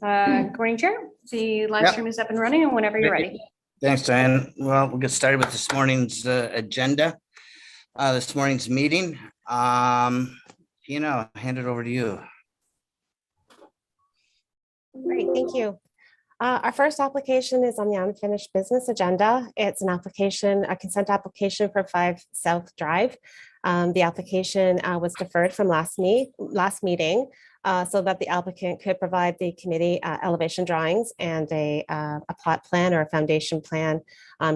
Good morning, Chair. The live stream is up and running, and whenever you're ready. Thanks, Diane. Well, we'll get started with this morning's agenda, this morning's meeting. Tina, I'll hand it over to you. Great, thank you. Our first application is on the unfinished business agenda. It's an application, a consent application for 5 South Drive. The application was deferred from last meeting so that the applicant could provide the committee elevation drawings and a plot plan or a foundation plan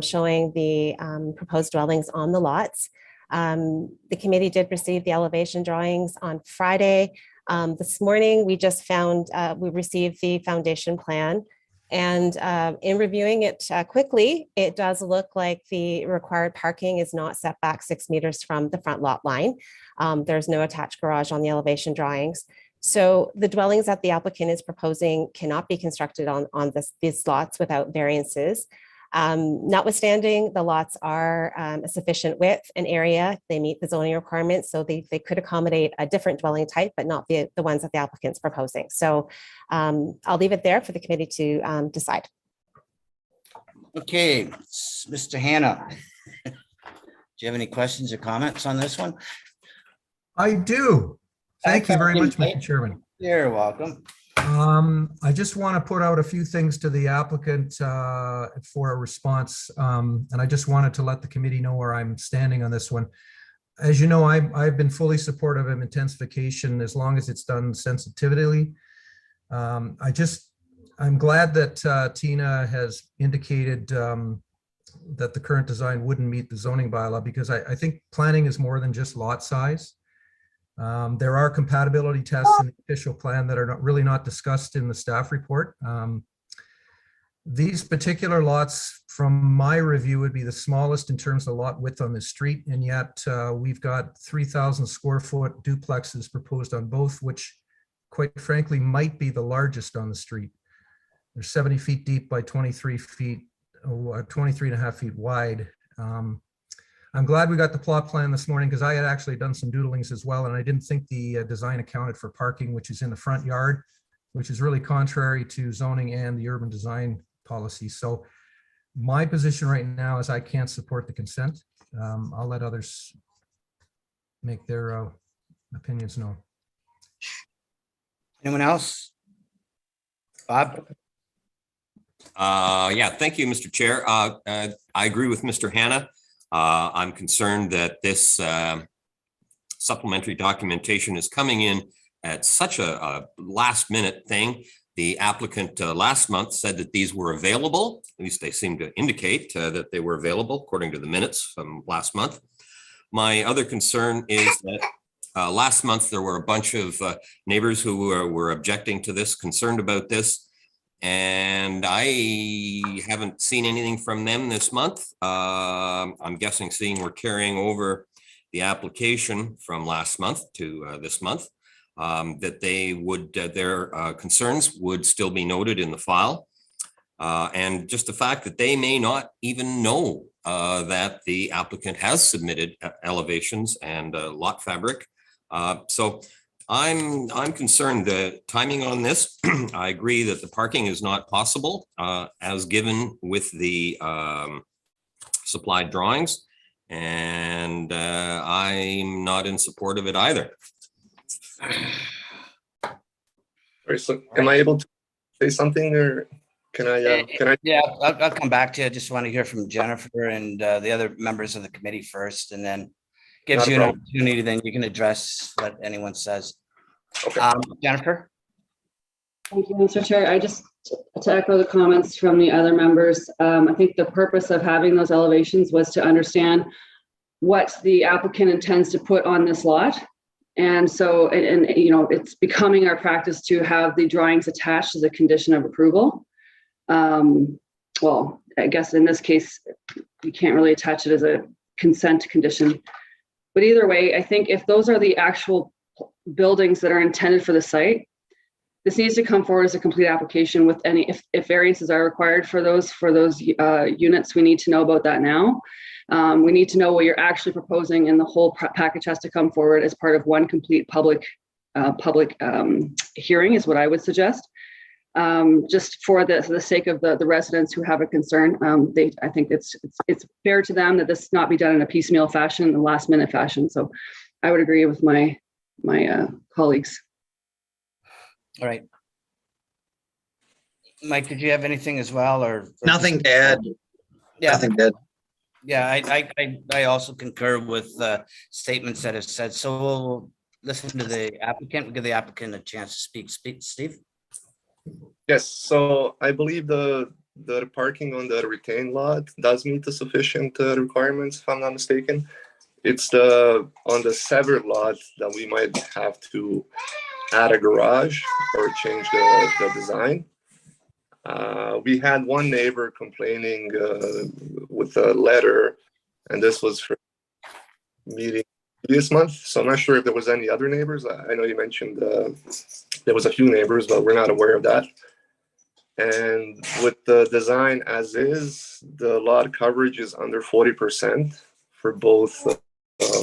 showing the proposed dwellings on the lots. The committee did receive the elevation drawings on Friday. This morning, we just found, we received the foundation plan. And in reviewing it quickly, it does look like the required parking is not set back 6 meters from the front lot line. There's no attached garage on the elevation drawings. So the dwellings that the applicant is proposing cannot be constructed on these lots without variances. Notwithstanding, the lots are a sufficient width and area. They meet the zoning requirements, so they could accommodate a different dwelling type, but not the ones that the applicant's proposing. So I'll leave it there for the committee to decide. Okay, Mr. Hanna, do you have any questions or comments on this one? I do. Thank you very much, Mr. Chairman. You're welcome. I just want to put out a few things to the applicant for a response. And I just wanted to let the committee know where I'm standing on this one. As you know, I've been fully supportive of intensification as long as it's done sensitively. I'm glad that Tina has indicated that the current design wouldn't meet the zoning bylaw, because I think planning is more than just lot size. There are compatibility tests in the official plan that are really not discussed in the staff report. These particular lots, from my review, would be the smallest in terms of lot width on the street, and yet we've got 3,000 square foot duplexes proposed on both, which quite frankly might be the largest on the street. They're 70 feet deep by 23 feet, 23 and a half feet wide. I'm glad we got the plot plan this morning, because I had actually done some doodlings as well, and I didn't think the design accounted for parking, which is in the front yard, which is really contrary to zoning and the urban design policy. So my position right now is I can't support the consent. I'll let others make their opinions known. Anyone else? Bob? Yeah, thank you, Mr. Chair. I agree with Mr. Hanna. I'm concerned that this supplementary documentation is coming in at such a last minute thing. The applicant last month said that these were available. At least they seem to indicate that they were available according to the minutes from last month. My other concern is that last month there were a bunch of neighbors who were objecting to this, concerned about this. And I haven't seen anything from them this month. I'm guessing, seeing we're carrying over the application from last month to this month, that they would, their concerns would still be noted in the file. And just the fact that they may not even know that the applicant has submitted elevations and lot fabric. So I'm concerned that timing on this, I agree that the parking is not possible as given with the supplied drawings. And I'm not in support of it either. Right, so am I able to say something or can I? Yeah, I'll come back to you. I just want to hear from Jennifer and the other members of the committee first, and then gives Not a you an problem. opportunity, then you can address what anyone says. Okay. Jennifer? Thank you, Mr. Chair. I just, to echo the comments from the other members, I think the purpose of having those elevations was to understand what the applicant intends to put on this lot. And so, and you know, it's becoming our practice to have the drawings attached as a condition of approval. Well, I guess in this case, you can't really attach it as a consent condition. But either way, I think if those are the actual buildings that are intended for the site, this needs to come forward as a complete application with any, if variances are required for those units, we need to know about that now. We need to know what you're actually proposing, and the whole package has to come forward as part of one complete public hearing is what I would suggest. Just for the sake of the residents who have a concern, I think it's fair to them that this not be done in a piecemeal fashion, in a last minute fashion. So I would agree with my colleagues. All right. Mike, did you have anything as well, or? Nothing to add. Yeah, Nothing to add. yeah, I also concur with statements that have said, so we'll listen to the applicant, we'll give the applicant a chance to speak. Steve? Yes, so I believe the parking on the retained lot does meet the sufficient requirements, if I'm not mistaken. It's on the severed lot that we might have to add a garage or change the design. We had one neighbor complaining with a letter, and this was for meeting this month. So I'm not sure if there was any other neighbors. I know you mentioned there was a few neighbors, but we're not aware of that. And with the design as is, the lot coverage is under 40% for both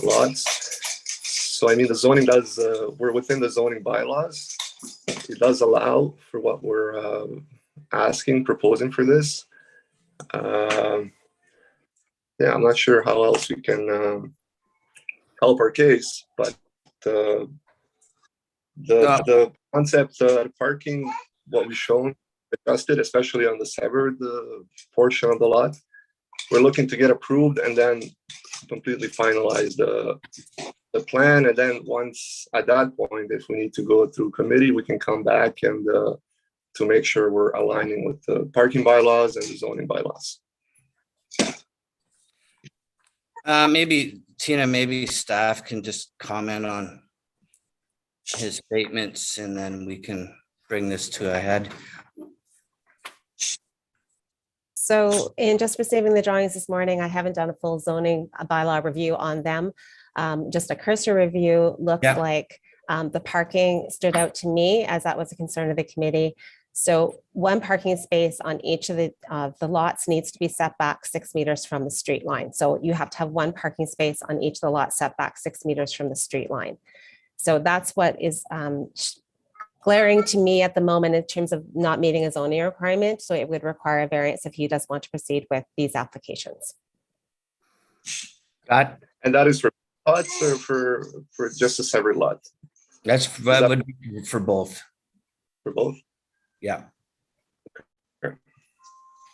lots. So I mean, the zoning does, we're within the zoning bylaws. It does allow for what we're proposing for this. Yeah, I'm not sure how else we can help our case, but the concept, parking, what we've shown, adjusted, especially on the severed portion of the lot. We're looking to get approved and then completely finalize the plan. And then once at that point, if we need to go through committee, we can come back and to make sure we're aligning with the parking bylaws and the zoning bylaws. Maybe Tina, maybe staff can just comment on his statements, and then we can bring this to a head. So in just receiving the drawings this morning, I haven't done a full zoning bylaw review on them. Just a cursory review looks Yeah. like the parking stood out to me, as that was a concern of the committee. So one parking space on each of the lots needs to be set back 6 meters from the street line. So you have to have one parking space on each of the lots set back 6 meters from the street line. So that's what is glaring to me at the moment in terms of not meeting a zoning requirement. So it would require a variance if he does want to proceed with these applications. Scott? And that is for lots or for just a separate lot? That would be for both. For both? Yeah. Okay.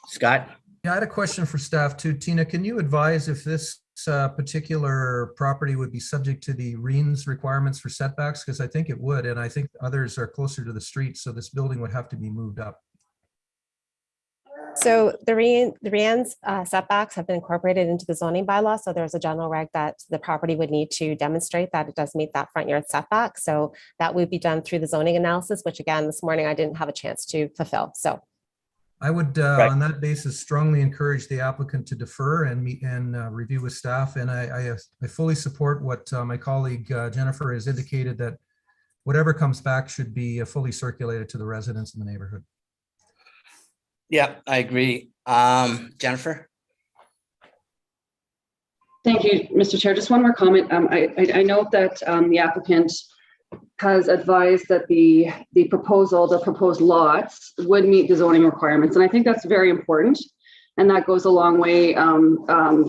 Scott? Yeah, I had a question for staff too. Tina, can you advise if this particular property would be subject to the REINS requirements for setbacks? Because I think it would, and I think others are closer to the street, so this building would have to be moved up. So the REINS setbacks have been incorporated into the zoning bylaw. So there's a general reg that the property would need to demonstrate that it does meet that front yard setback. So that would be done through the zoning analysis, which again, this morning I didn't have a chance to fulfill. So I would, Right. on that basis, strongly encourage the applicant to defer and meet and review with staff. And I fully support what my colleague Jennifer has indicated, that whatever comes back should be fully circulated to the residents in the neighborhood. Yeah, I agree. Jennifer? Thank you, Mr. Chair. Just one more comment. I note that the applicant has advised that the proposed lots would meet the zoning requirements. And I think that's very important. And that goes a long way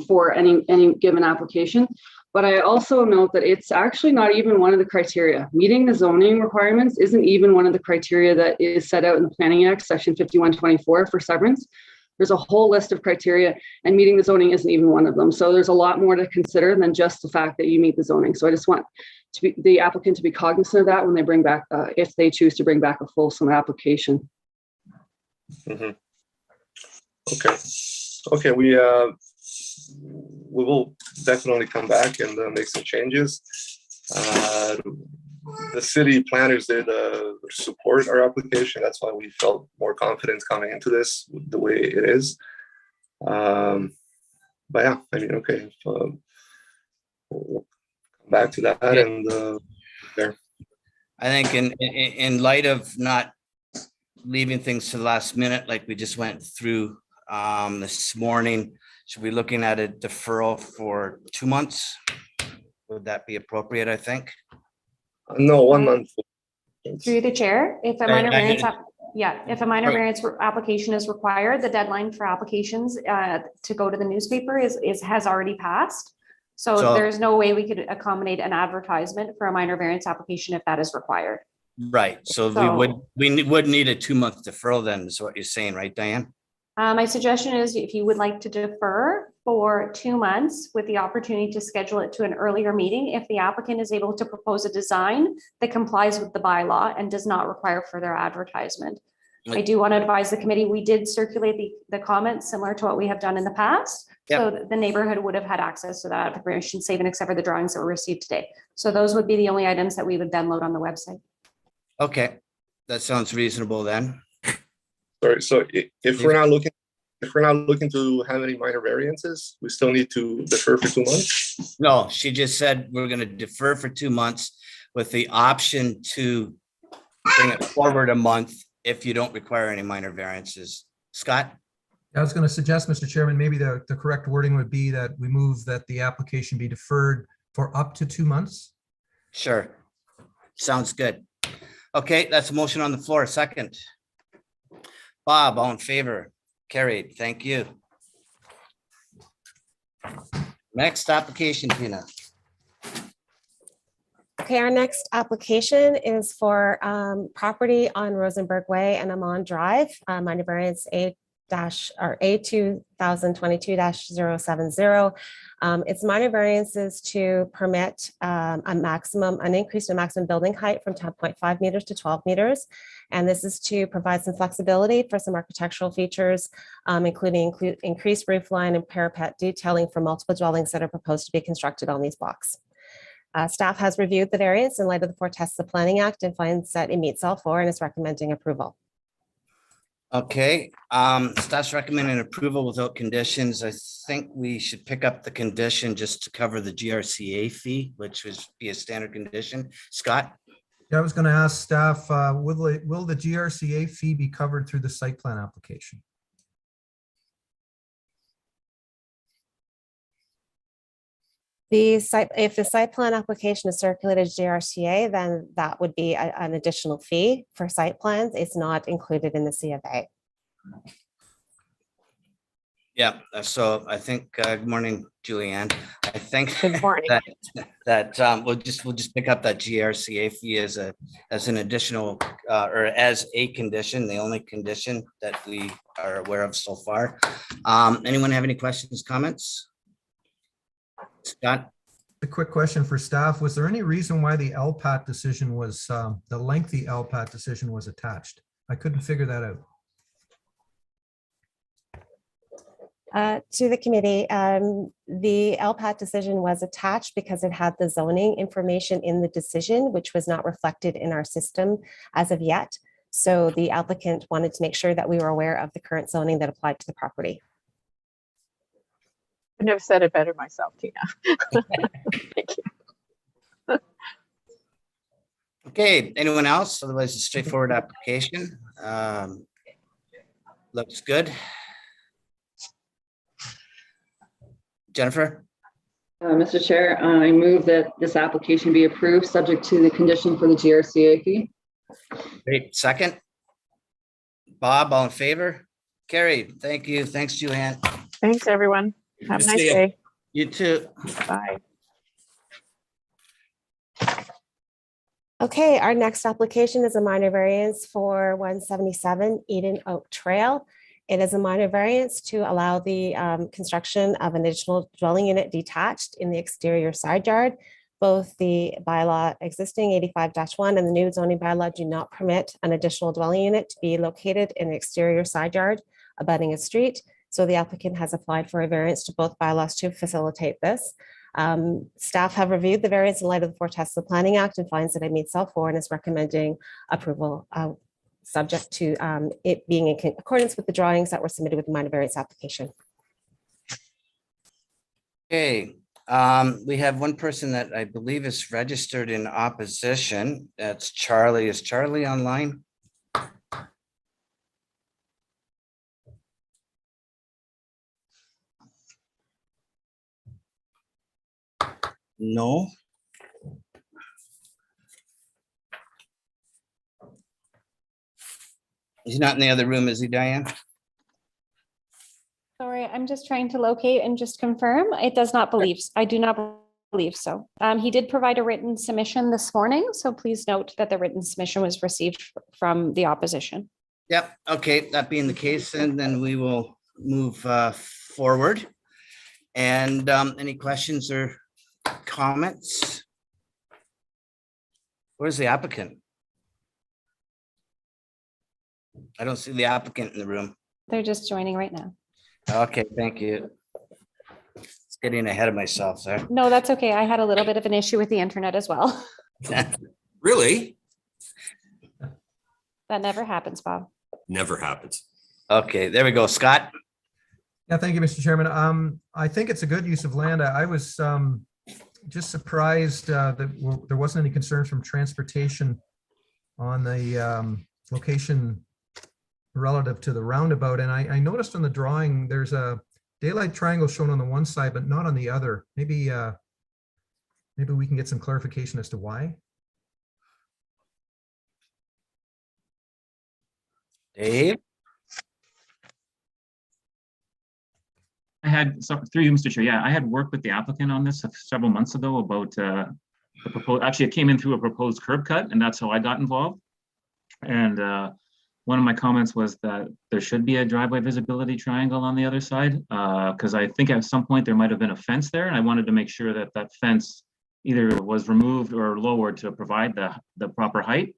for any given application. But I also note that it's actually not even one of the criteria. Meeting the zoning requirements isn't even one of the criteria that is set out in the Planning Act, section 5124 for severance. There's a whole list of criteria, and meeting the zoning isn't even one of them. So there's a lot more to consider than just the fact that you meet the zoning. So I just want the applicant to be cognizant of that when they bring back, if they choose to bring back a fulsome application. Mhm. Okay, we will definitely come back and make some changes. The city planners did support our application. That's why we felt more confident coming into this the way it is. But yeah, I mean, okay, we'll come back to that. Yeah. And there. I think in light of not leaving things to the last minute, like we just went through this morning, should we be looking at a deferral for 2 months? Would that be appropriate, I think? No, 1 month. Through the chair, if a I- minor I- variance, if a minor Right. variance application is required, the deadline for applications to go to the newspaper has already passed. So So- there's no way we could accommodate an advertisement for a minor variance application if that is required. Right, so we would need a 2-month deferral then, is what you're saying, right, Diane? My suggestion is if you would like to defer for 2 months with the opportunity to schedule it to an earlier meeting, if the applicant is able to propose a design that complies with the bylaw and does not require further advertisement. I do want to advise the committee, we did circulate the comments similar to what we have done in the past. So the neighborhood would have had access to that information, save and except for the drawings that were received today. So those would be the only items that we would then load on the website. Okay, that sounds reasonable then. Sorry, so if we're not looking to have any minor variances, we still need to defer for 2 months? No, she just said we're gonna defer for 2 months with the option to bring it forward a month if you don't require any minor variances. Scott? I was going to suggest, Mr. Chairman, maybe the correct wording would be that we move that the application be deferred for up to 2 months. Sure. Sounds good. Okay, that's a motion on the floor. Second. Bob, all in favor? Carried. Thank you. Next application, Tina. Okay, our next application is for property on Rosenberg Way and Amon Drive, minor variance A 2022-070. It's minor variances to permit an increase in maximum building height from 10.5 meters to 12 meters. And this is to provide some flexibility for some architectural features, including increased roof line and parapet detailing for multiple dwellings that are proposed to be constructed on these blocks. Staff has reviewed the variance in light of the 4 tests of the Planning Act and finds that it meets all 4 and is recommending approval. Okay, staff's recommending approval without conditions. I think we should pick up the condition just to cover the GRCA fee, which would be a standard condition. Scott? Yeah, I was going to ask staff, will the GRCA fee be covered through the site plan application? If the site plan application is circulated to GRCA, then that would be an additional fee for site plans. It's not included in the C of A. Yeah, so I think, good morning, Julianne. I think Good morning. that we'll just pick up that GRCA fee as an additional or as a condition, the only condition that we are aware of so far. Anyone have any questions, comments? Scott? A quick question for staff. Was there any reason why the LPAT decision was, the lengthy LPAT decision was attached? I couldn't figure that out. To the committee, the LPAT decision was attached because it had the zoning information in the decision, which was not reflected in our system as of yet. So the applicant wanted to make sure that we were aware of the current zoning that applied to the property. Couldn't have said it better myself, Tina. Thank you. Okay, anyone else? Otherwise, a straightforward application. Looks good. Jennifer? Mr. Chair, I move that this application be approved, subject to the condition for the GRCA fee. Great, second. Bob, all in favor? Carried. Thank you. Thanks, Joanne. Thanks, everyone. Have a nice See ya. day. You too. Bye. Okay, our next application is a minor variance for 177 Eden Oak Trail. It is a minor variance to allow the construction of an additional dwelling unit detached in the exterior side yard. Both the bylaw existing 85-1 and the new zoning bylaw do not permit an additional dwelling unit to be located in the exterior side yard abutting a street. So the applicant has applied for a variance to both bylaws to facilitate this. Staff have reviewed the variance in light of the four tests of the Planning Act and finds that it meets all four and is recommending approval subject to it being in accordance with the drawings that were submitted with the minor variance application. Okay, we have one person that I believe is registered in opposition. That's Charlie. Is Charlie online? No. He's not in the other room, is he, Diane? Sorry, I'm just trying to locate and just confirm. It does not believe, I do not believe so. He did provide a written submission this morning, so please note that the written submission was received from the opposition. Yep, okay, that being the case, and then we will move forward. And any questions or comments? Where's the applicant? I don't see the applicant in the room. They're just joining right now. Okay, thank you. It's getting ahead of myself there. No, that's okay. I had a little bit of an issue with the internet as well. Really? That never happens, Bob. Never happens. Okay, there we go. Scott? Yeah, thank you, Mr. Chairman. I think it's a good use of land. I was just surprised that there wasn't any concerns from transportation on the location relative to the roundabout. And I noticed on the drawing, there's a daylight triangle shown on the one side, but not on the other. Maybe we can get some clarification as to why. Dave? Through you, Mr. Chair, yeah, I had worked with the applicant on this several months ago about the proposed, actually it came in through a proposed curb cut, and that's how I got involved. And one of my comments was that there should be a driveway visibility triangle on the other side, because I think at some point there might have been a fence there, and I wanted to make sure that that fence either was removed or lowered to provide the proper height.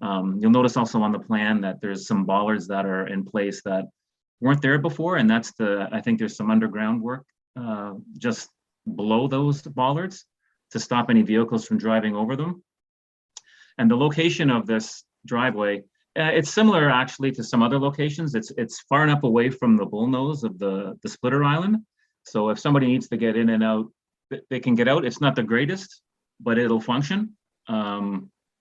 You'll notice also on the plan that there's some bollards that are in place that weren't there before, and that's I think there's some underground work just below those bollards to stop any vehicles from driving over them. And the location of this driveway, it's similar actually to some other locations. It's far enough away from the bullnose of the splitter island. So if somebody needs to get in and out, they can get out. It's not the greatest, but it'll function.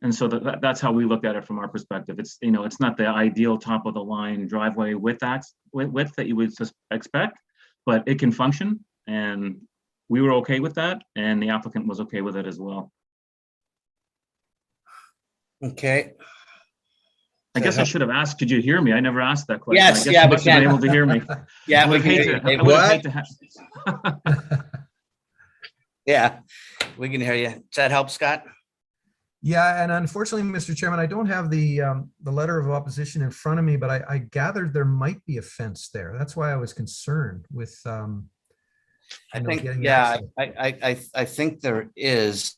And so that's how we look at it from our perspective. It's, it's not the ideal top of the line driveway width that you would expect, but it can function. And we were okay with that. And the applicant was okay with it as well. Okay. I guess I should have asked, could you hear me? I never asked that question. Yes, I guess yeah, you we must have been can. able to hear me. Yeah, we I can hear you, Dave. Yeah, we can hear you. Does that help, Scott? Yeah, and unfortunately, Mr. Chairman, I don't have the letter of opposition in front of me, but I gathered there might be a fence there. That's why I was concerned with. I think, getting yeah, access. I think there is.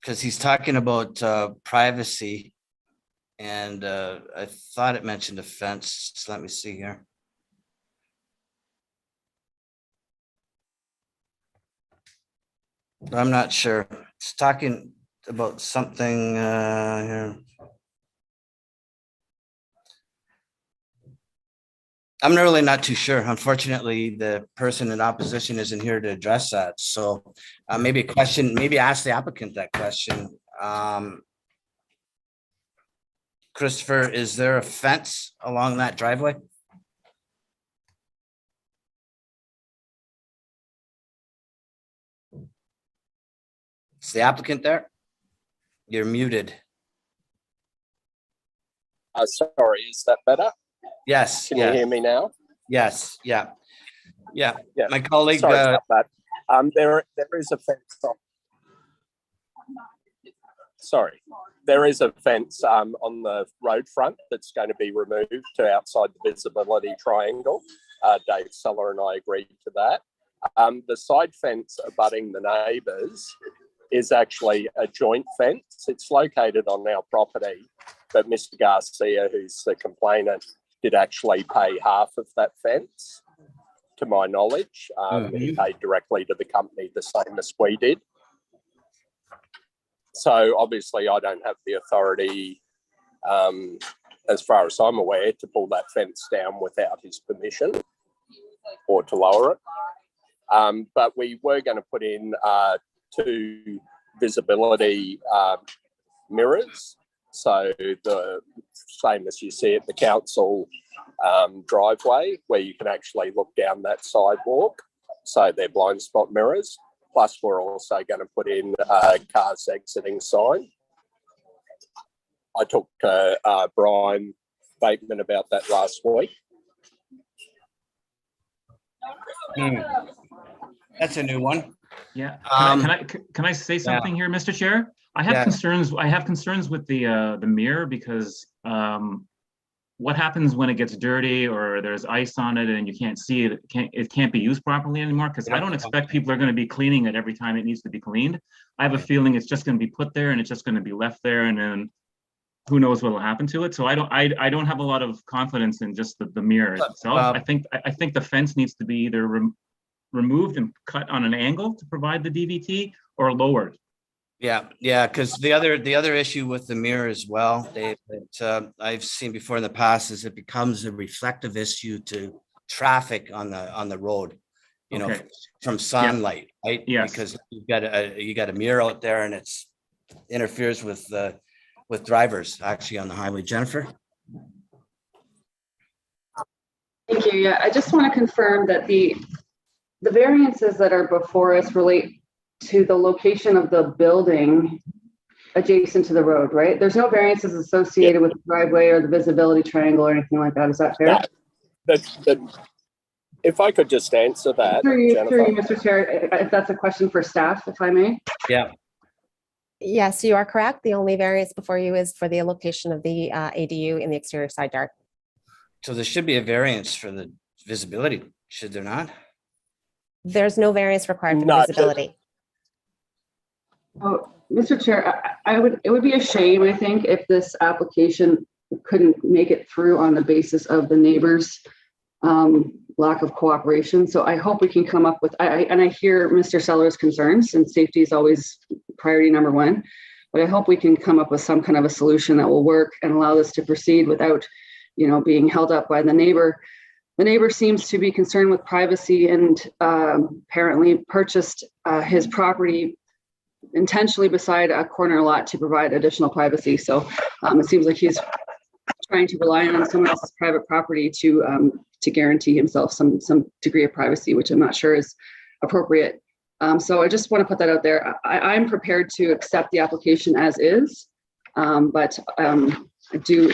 Because he's talking about privacy, and I thought it mentioned a fence. So let me see here. But I'm not sure. It's talking about something here. I'm really not too sure. Unfortunately, the person in opposition isn't here to address that. So maybe ask the applicant that question. Christopher, is there a fence along that driveway? Is the applicant there? You're muted. Sorry, is that better? Yes, Can you hear me now? yes, yeah. Yeah. My colleague, Sorry about that. There is a fence. Sorry, there is a fence on the road front that's going to be removed to outside the visibility triangle. Dave Seller and I agreed to that. The side fence abutting the neighbours is actually a joint fence. It's located on our property, but Mr. Garcia, who's the complainant, did actually pay half of that fence, to my knowledge. He paid directly to the company, the same as we did. So obviously I don't have the authority, as far as I'm aware, to pull that fence down without his permission or to lower it. But we were going to put in 2 visibility mirrors. So the same as you see at the council driveway, where you can actually look down that sidewalk. So they're blind spot mirrors. Plus, we're also going to put in a cars exiting sign. I talked to Brian Bateman about that last week. That's a new one. Yeah. Can I say something here, Mr. Chair? I have concerns. I have concerns with the mirror because what happens when it gets dirty or there's ice on it and you can't see it? It can't be used properly anymore, because I don't expect people are going to be cleaning it every time it needs to be cleaned. I have a feeling it's just going to be put there and it's just going to be left there, and then who knows what will happen to it. So I don't have a lot of confidence in just the mirror itself. I think the fence needs to be either removed and cut on an angle to provide the DVT, or lowered. Yeah, because the other issue with the mirror as well, Dave, that I've seen before in the past, is it becomes a reflective issue to traffic on the road, you know, from sunlight, right? Yes. Because you got a mirror out there and it's interferes with drivers actually on the highway. Jennifer? Thank you. Yeah, I just want to confirm that the variances that are before us relate to the location of the building adjacent to the road, right? There's no variances associated with the driveway or the visibility triangle or anything like that. Is that fair? If I could just answer that, Through you, Jennifer. Mr. Chair, if that's a question for staff, if I may. Yeah. Yes, you are correct. The only variance before you is for the location of the ADU in the exterior side yard. So there should be a variance for the visibility, should there not? There's no variance required for the visibility. Oh, Mr. Chair, it would be a shame, I think, if this application couldn't make it through on the basis of the neighbors' lack of cooperation. So I hope we can come up with, and I hear Mr. Seller's concerns, and safety is always priority number 1, but I hope we can come up with some kind of a solution that will work and allow this to proceed without, being held up by the neighbor. The neighbor seems to be concerned with privacy and apparently purchased his property intentionally beside a corner lot to provide additional privacy. So it seems like he's trying to rely on someone else's private property to guarantee himself some degree of privacy, which I'm not sure is appropriate. So I just want to put that out there. I'm prepared to accept the application as is, but I do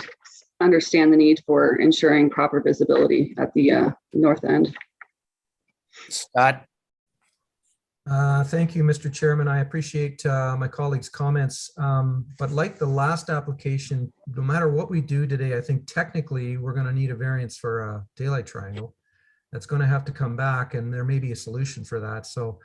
understand the need for ensuring proper visibility at the north end. Scott? Thank you, Mr. Chairman. I appreciate my colleagues' comments. But like the last application, no matter what we do today, I think technically we're going to need a variance for a daylight triangle. That's going to have to come back, and there may be a solution for that. So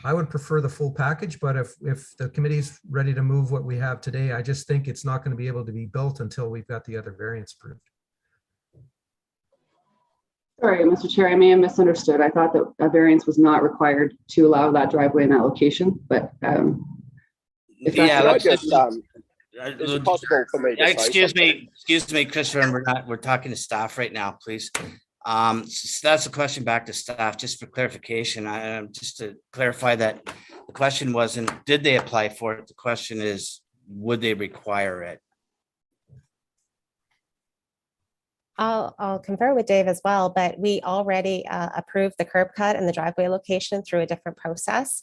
I would prefer the full package, but if the committee's ready to move what we have today, I just think it's not going to be able to be built until we've got the other variance approved. Sorry, Mr. Chair, I may have misunderstood. I thought that a variance was not required to allow that driveway in that location, but if that's is it possible for me to say Excuse something? me, Christopher, we're talking to staff right now, please. So that's a question back to staff, just for clarification. Just to clarify that the question wasn't, did they apply for it? The question is, would they require it? I'll confer with Dave as well, but we already approved the curb cut and the driveway location through a different process.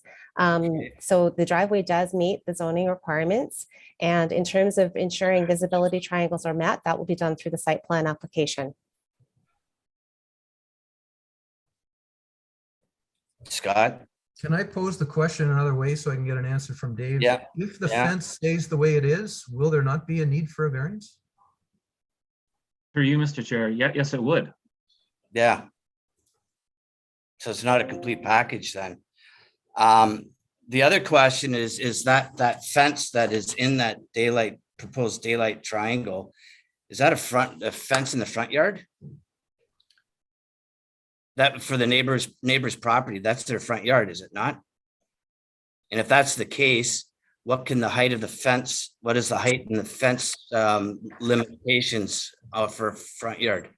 So the driveway does meet the zoning requirements. And in terms of ensuring visibility triangles are met, that will be done through the site plan application. Scott? Can I pose the question another way so I can get an answer from Dave? Yeah. If the Yeah. fence stays the way it is, will there not be a need for a variance? For you, Mr. Chair, yeah, yes, it would. Yeah. So it's not a complete package then. The other question is that fence that is in that proposed daylight triangle, is that a fence in the front yard? That for the neighbor's property, that's their front yard, is it not? And if that's the case, what is the height in the fence limitations for front yard?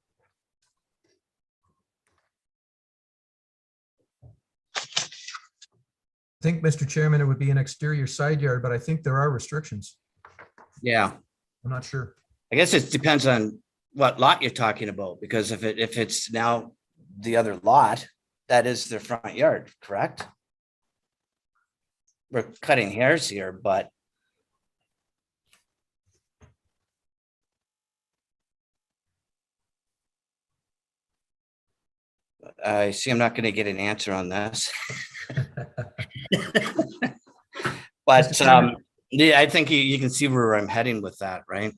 I think, Mr. Chairman, it would be an exterior side yard, but I think there are restrictions. Yeah, I'm not sure. I guess it depends on what lot you're talking about, because if it's now the other lot, that is their front yard, correct? We're cutting hairs here, but I see I'm not going to get an answer on this. But yeah, I think you can see where I'm heading with that, right?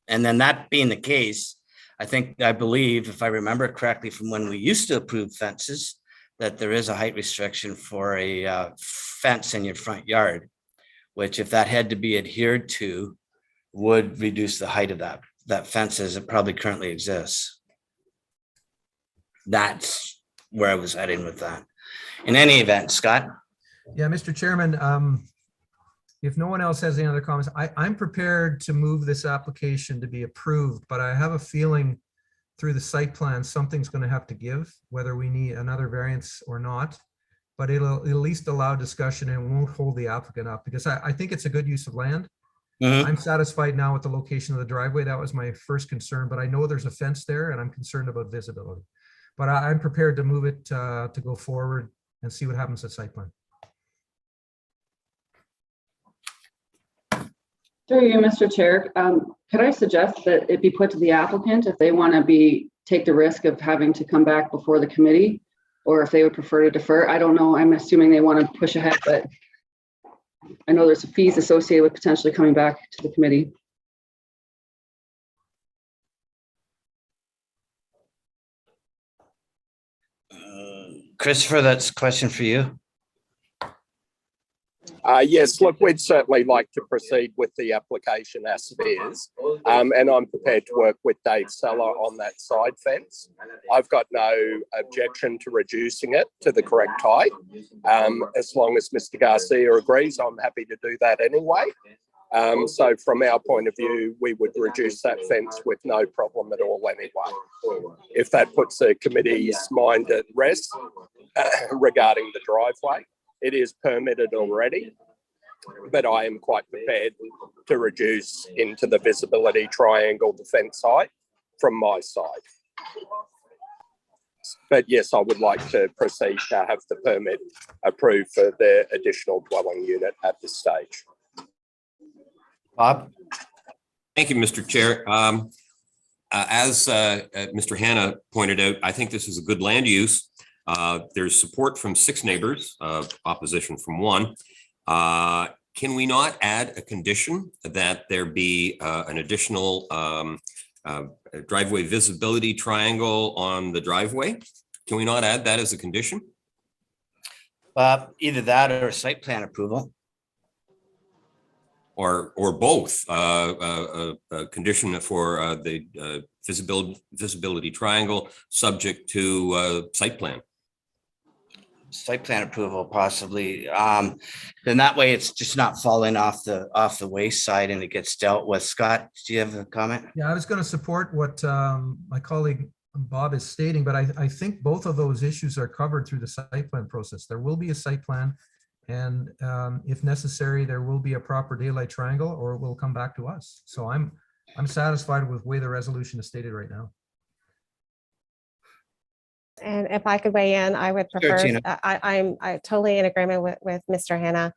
And then that being the case, I believe, if I remember correctly from when we used to approve fences, that there is a height restriction for a fence in your front yard, which if that had to be adhered to, would reduce the height of that fence as it probably currently exists. That's where I was heading with that. In any event, Scott? Yeah, Mr. Chairman, if no one else has any other comments, I'm prepared to move this application to be approved, but I have a feeling through the site plan, something's going to have to give, whether we need another variance or not. But it'll at least allow discussion and won't hold the applicant up, because I think it's a good use of land. Mhm. I'm satisfied now with the location of the driveway. That was my first concern, but I know there's a fence there and I'm concerned about visibility. But I'm prepared to move it to go forward and see what happens at site plan. Through you, Mr. Chair, could I suggest that it be put to the applicant if they want to take the risk of having to come back before the committee, or if they would prefer to defer? I don't know. I'm assuming they want to push ahead, but I know there's fees associated with potentially coming back to the committee. Christopher, that's a question for you. Yes, look, we'd certainly like to proceed with the application as it is. And I'm prepared to work with Dave Seller on that side fence. I've got no objection to reducing it to the correct height. As long as Mr. Garcia agrees, I'm happy to do that anyway. So from our point of view, we would reduce that fence with no problem at all anyway. If that puts the committee's mind at rest regarding the driveway, it is permitted already, but I am quite prepared to reduce into the visibility triangle the fence height from my side. But yes, I would like to proceed to have the permit approved for the additional dwelling unit at this stage. Bob? Thank you, Mr. Chair. As Mr. Hanna pointed out, I think this is a good land use. There's support from 6 neighbors, opposition from 1. Can we not add a condition that there be an additional driveway visibility triangle on the driveway? Can we not add that as a condition? Either that or site plan approval. Or both, a condition for the visibility triangle subject to site plan. Site plan approval possibly. Then that way it's just not falling off the wayside and it gets dealt with. Scott, do you have a comment? Yeah, I was going to support what my colleague Bob is stating, but I think both of those issues are covered through the site plan process. There will be a site plan, and if necessary, there will be a proper daylight triangle, or it will come back to us. So I'm I'm satisfied with the way the resolution is stated right now. And if I could weigh in, I would Sure, prefer, Tina. I'm totally in agreement with Mr. Hannah.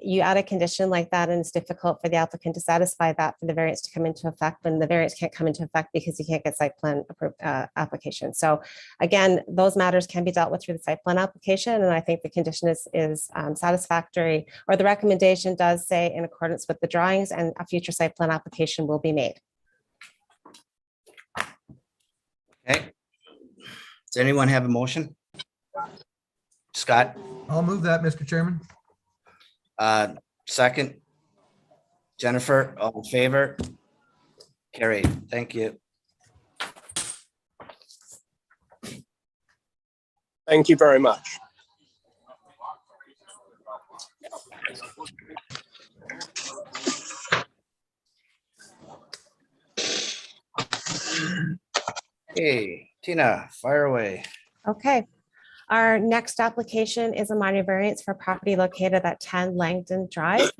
You add a condition like that and it's difficult for the applicant to satisfy that for the variance to come into effect when the variance can't come into effect because you can't get site plan approved application. So again, those matters can be dealt with through the site plan application. And I think the condition is satisfactory, or the recommendation does say in accordance with the drawings, and a future site plan application will be made. Okay. Does anyone have a motion? Scott, I'll move that, Mr. Chairman. second. Jennifer, all in favor? Carried. Thank you. Thank you very much. Hey, Tina, fire away. Okay. Our next application is a minor variance for property located at 10 Langdon Drive.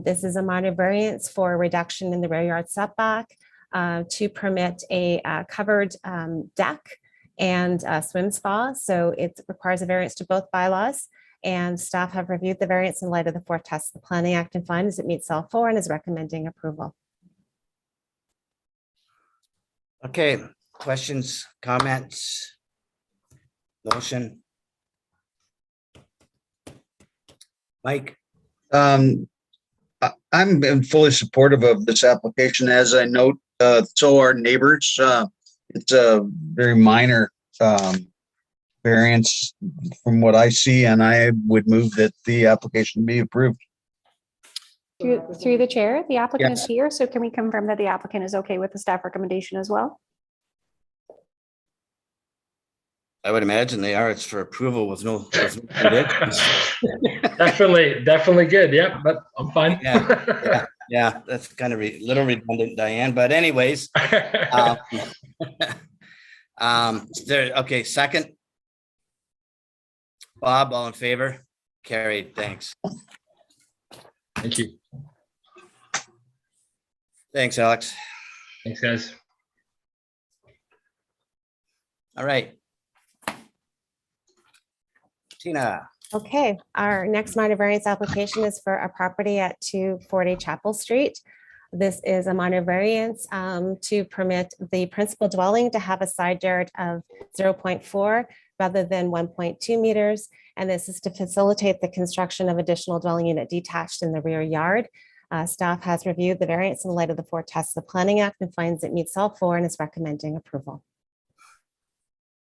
This is a minor variance for a reduction in the rear yard setback to permit a covered deck and a swim spa. So it requires a variance to both bylaws, and staff have reviewed the variance in light of the 4 tests of the Planning Act and finds it meets all 4 and is recommending approval. Okay, questions, comments? Motion? Mike? I'm fully supportive of this application. As I note, so are neighbors. It's a very minor variance from what I see, and I would move that the application be approved. Through the chair, the applicant is Yes. here, so can we confirm that the applicant is okay with the staff recommendation as well? I would imagine they are. It's for approval with no conditions. Definitely good. Yeah, but I'm fine. Yeah, that's kind of little redundant, Diane, but anyways. Okay, second. Bob, all in favor? Carried, thanks. Thank you. Thanks, Alex. Thanks, guys. All right. Tina. Okay, our next minor variance application is for a property at 240 Chapel Street. This is a minor variance to permit the principal dwelling to have a side yard of 0.4 rather than 1.2 meters. And this is to facilitate the construction of additional dwelling unit detached in the rear yard. Staff has reviewed the variance in light of the 4 tests of the Planning Act and finds it meets all 4 and is recommending approval.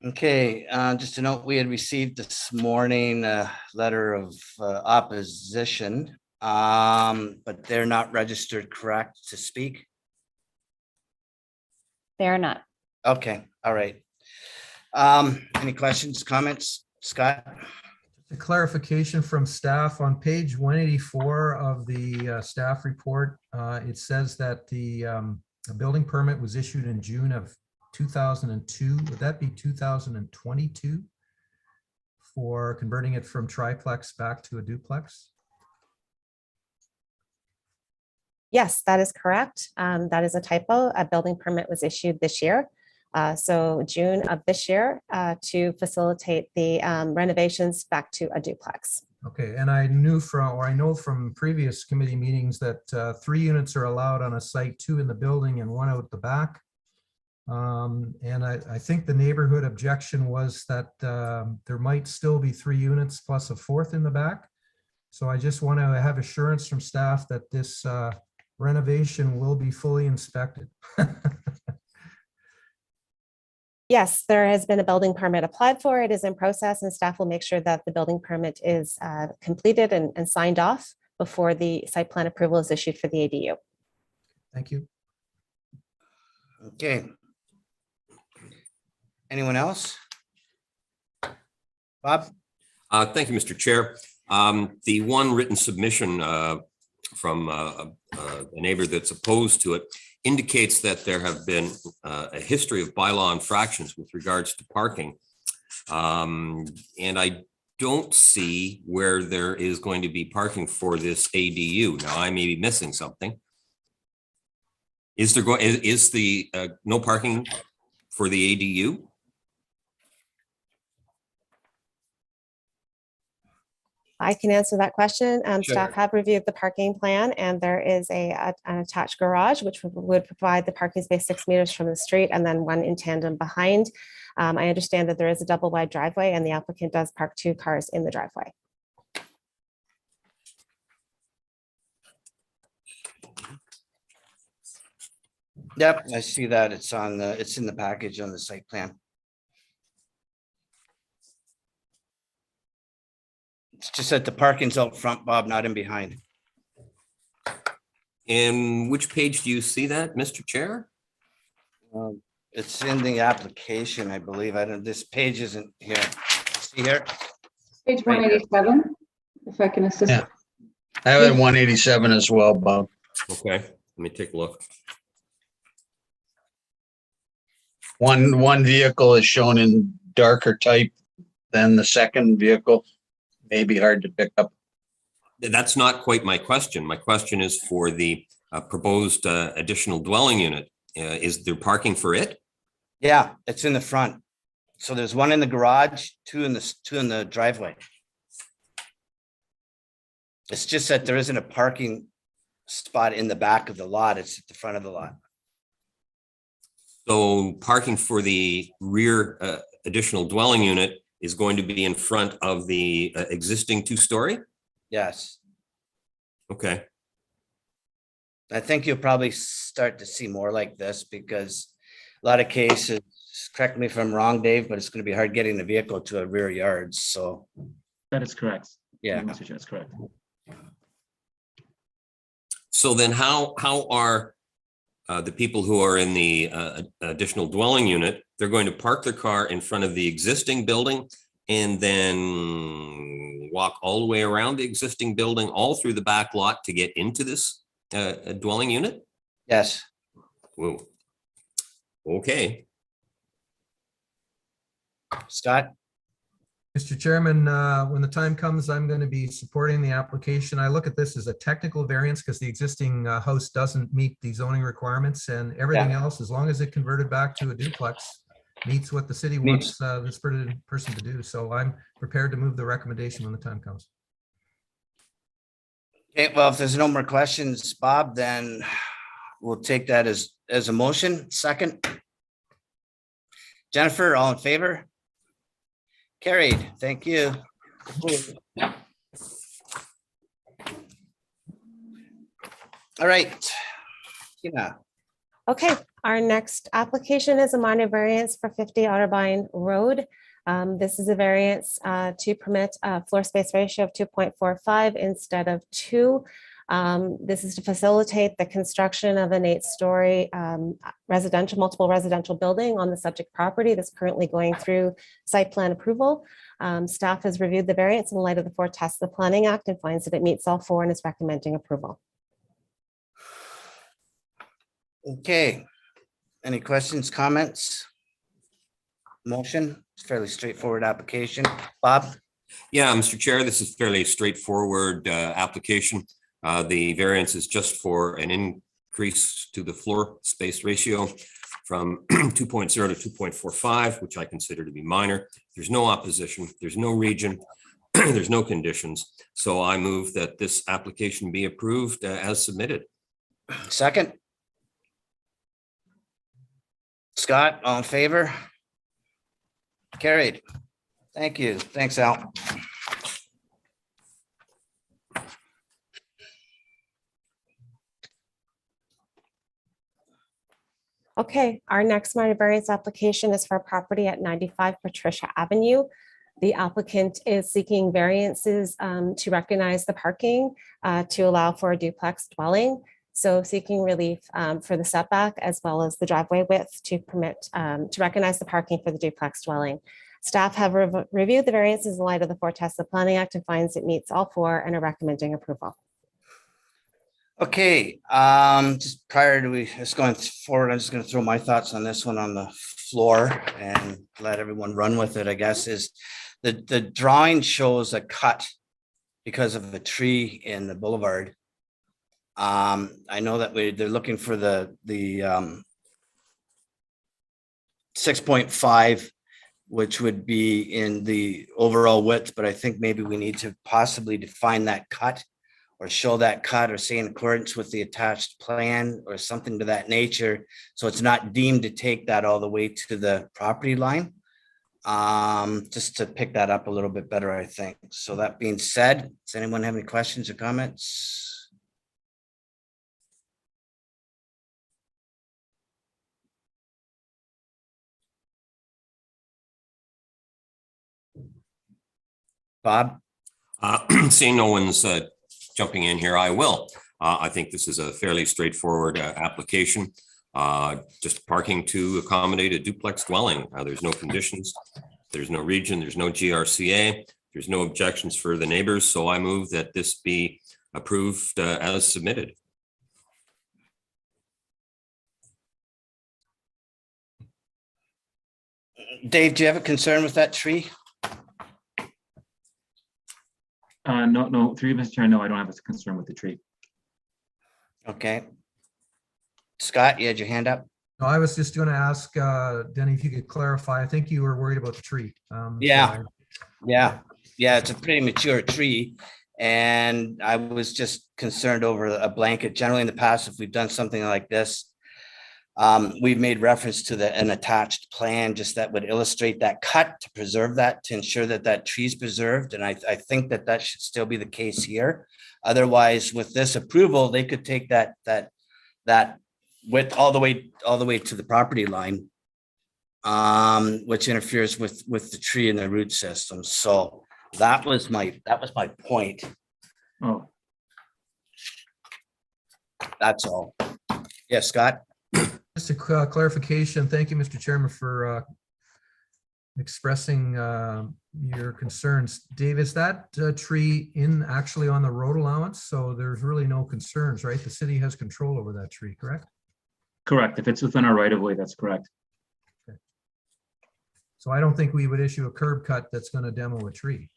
Okay, just to note, we had received this morning a letter of opposition, but they're not registered, correct, to speak? They are not. Okay, all right. Any questions, comments, Scott? A clarification from staff on page 184 of the staff report. It says that the building permit was issued in June of 2002. Would that be 2022 for converting it from triplex back to a duplex? Yes, that is correct. That is a typo. A building permit was issued this year. So June of this year to facilitate the renovations back to a duplex. Okay, and I know from previous committee meetings that 3 units are allowed on a site, 2 in the building and 1 out the back. And I think the neighborhood objection was that there might still be 3 units plus a 4th in the back. So I just want to have assurance from staff that this renovation will be fully inspected. Yes, there has been a building permit applied for. It is in process, and staff will make sure that the building permit is completed and signed off before the site plan approval is issued for the ADU. Thank you. Okay. Anyone else? Bob? Thank you, Mr. Chair. The one written submission from a neighbor that's opposed to it indicates that there have been a history of bylaw infractions with regards to parking. And I don't see where there is going to be parking for this ADU. Now, I may be missing something. Is there is the no parking for the ADU? I can answer that question. Sure. Staff have reviewed the parking plan and there is an attached garage, which would provide the parking space 6 meters from the street and then one in tandem behind. I understand that there is a double wide driveway and the applicant does park 2 cars in the driveway. Yep, I see that. It's in the package on the site plan. It's just that the parking's out front, Bob, not in behind. And which page do you see that, Mr. Chair? It's in the application, I believe. This page isn't here. See here? Page Right here. 187, if I can assist. Yeah. I have it 187 as well, Bob. Okay, let me take a look. One vehicle is shown in darker type than the second vehicle. May be hard to pick up. That's not quite my question. My question is for the proposed additional dwelling unit. Is there parking for it? Yeah, it's in the front. So there's one in the garage, two in the driveway. It's just that there isn't a parking spot in the back of the lot. It's at the front of the lot. So parking for the rear additional dwelling unit is going to be in front of the existing 2-story? Yes. Okay. I think you'll probably start to see more like this because a lot of cases, correct me if I'm wrong, Dave, but it's going to be hard getting the vehicle to a rear yard. So, That is correct. yeah. Mr. Chair, that's correct. So then how are the people who are in the additional dwelling unit, they're going to park their car in front of the existing building and then walk all the way around the existing building, all through the back lot to get into this dwelling unit? Yes. Whoa. Okay. Scott? Mr. Chairman, when the time comes, I'm going to be supporting the application. I look at this as a technical variance because the existing house doesn't meet the zoning requirements and everything else, as long as it converted back to a duplex, meets what the city wants this person to do. So I'm prepared to move the recommendation when the time comes. Okay, well, if there's no more questions, Bob, then we'll take that as a motion. Second. Jennifer, all in favor? Carried. Thank you. All right. Okay, our next application is a minor variance for 50 Otterbein Road. This is a variance to permit a floor space ratio of 2.45 instead of 2. This is to facilitate the construction of an 8-story multiple residential building on the subject property that's currently going through site plan approval. Staff has reviewed the variance in light of the 4 tests of the Planning Act and finds that it meets all 4 and is recommending approval. Okay. Any questions, comments? Motion? It's fairly straightforward application. Bob? Yeah, Mr. Chair, this is fairly straightforward application. The variance is just for an increase to the floor space ratio from 2.0 to 2.45, which I consider to be minor. There's no opposition, there's no region, there's no conditions. So I move that this application be approved as submitted. Second. Scott, all in favor? Carried. Thank you. Thanks, Al. Okay, our next minor variance application is for a property at 95 Patricia Avenue. The applicant is seeking variances to recognize the parking to allow for a duplex dwelling. So seeking relief for the setback as well as the driveway width to permit to recognize the parking for the duplex dwelling. Staff have reviewed the variances in light of the 4 tests of the Planning Act and finds it meets all 4 and are recommending approval. Okay, just prior to us going forward, I'm just going to throw my thoughts on this one on the floor and let everyone run with it, I guess, is the drawing shows a cut because of the tree in the boulevard. I know that they're looking for the 6.5, which would be in the overall width, but I think maybe we need to possibly define that cut or show that cut or say in accordance with the attached plan or something to that nature. So it's not deemed to take that all the way to the property line. Just to pick that up a little bit better, I think. So that being said, does anyone have any questions or comments? Bob? Seeing no one's jumping in here, I will. I think this is a fairly straightforward application. Just parking to accommodate a duplex dwelling. There's no conditions. There's no region. There's no GRCA. There's no objections for the neighbors. So I move that this be approved as submitted. Dave, do you have a concern with that tree? No, through you, Mr. Chair, no, I don't have a concern with the tree. Okay. Scott, you had your hand up? No, I was just going to ask Denny if you could clarify. I think you were worried about the tree. Yeah. Yeah, it's a pretty mature tree. And I was just concerned over a blanket. Generally in the past, if we've done something like this, we've made reference to an attached plan just that would illustrate that cut to preserve that, to ensure that that tree is preserved. And I think that should still be the case here. Otherwise, with this approval, they could take that width all the way to the property line, which interferes with the tree and the root system. So that was my point. Oh, That's all. Yes, Scott? Just a clarification. Thank you, Mr. Chairman, for expressing your concerns. Dave, is that tree actually on the road allowance? So there's really no concerns, right? The city has control over that tree, correct? correct. If it's within our right of way, that's correct. So I don't think we would issue a curb cut that's going to demo a tree.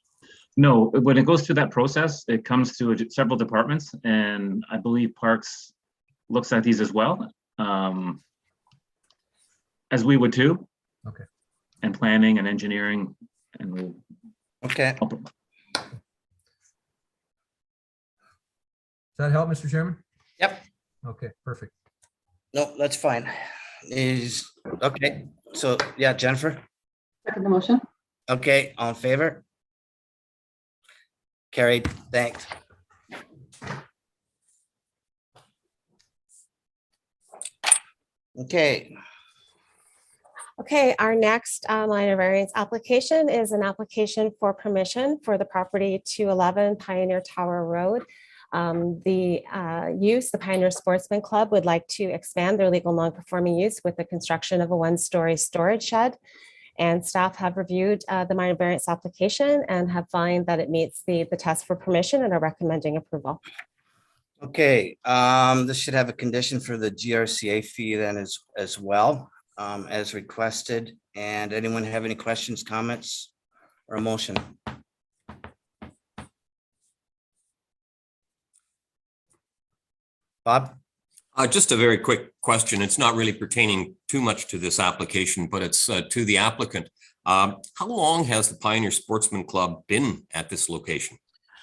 No, when it goes through that process, it comes to several departments, and I believe Parks looks at these as well, as we would too. Okay. And planning and engineering, and we. Okay. Does that help, Mr. Chairman? Yep. Okay, perfect. No, that's fine. Is okay. So yeah, Jennifer. Second the motion. Okay, all in favor? Carried, thanks. Okay, Okay, our next minor variance application is an application for permission for the property 211 Pioneer Tower Road. The Pioneer Sportsman Club would like to expand their legal non-conforming use with the construction of a one-story storage shed. And staff have reviewed the minor variance application and have found that it meets the test for permission and are recommending approval. okay, this should have a condition for the GRCA fee then as well, as requested. And anyone have any questions, comments, or a motion? Bob? Just a very quick question. It's not really pertaining too much to this application, but it's to the applicant. How long has the Pioneer Sportsman Club been at this location?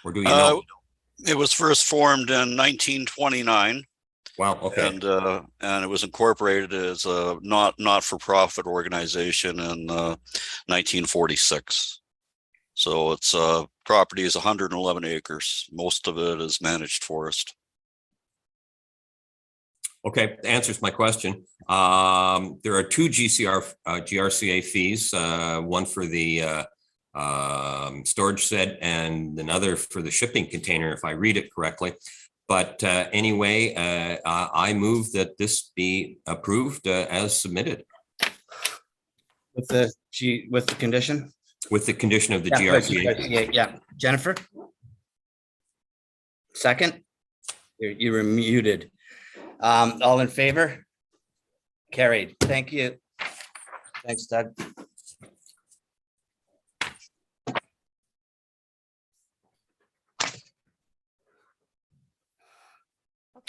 Or do you know? It was first formed in 1929. Wow, okay. And it was incorporated as a not-for-profit organization in 1946. So its property is 111 acres. Most of it is managed forest. Okay, answers my question. There are two GRCA fees, one for the storage shed and another for the shipping container, if I read it correctly. But anyway, I move that this be approved as submitted. With the condition? With the condition of the Yeah, GRCA. yeah, Jennifer? Second? You were muted. All in favor? Carried. Thank you. Thanks, Doug.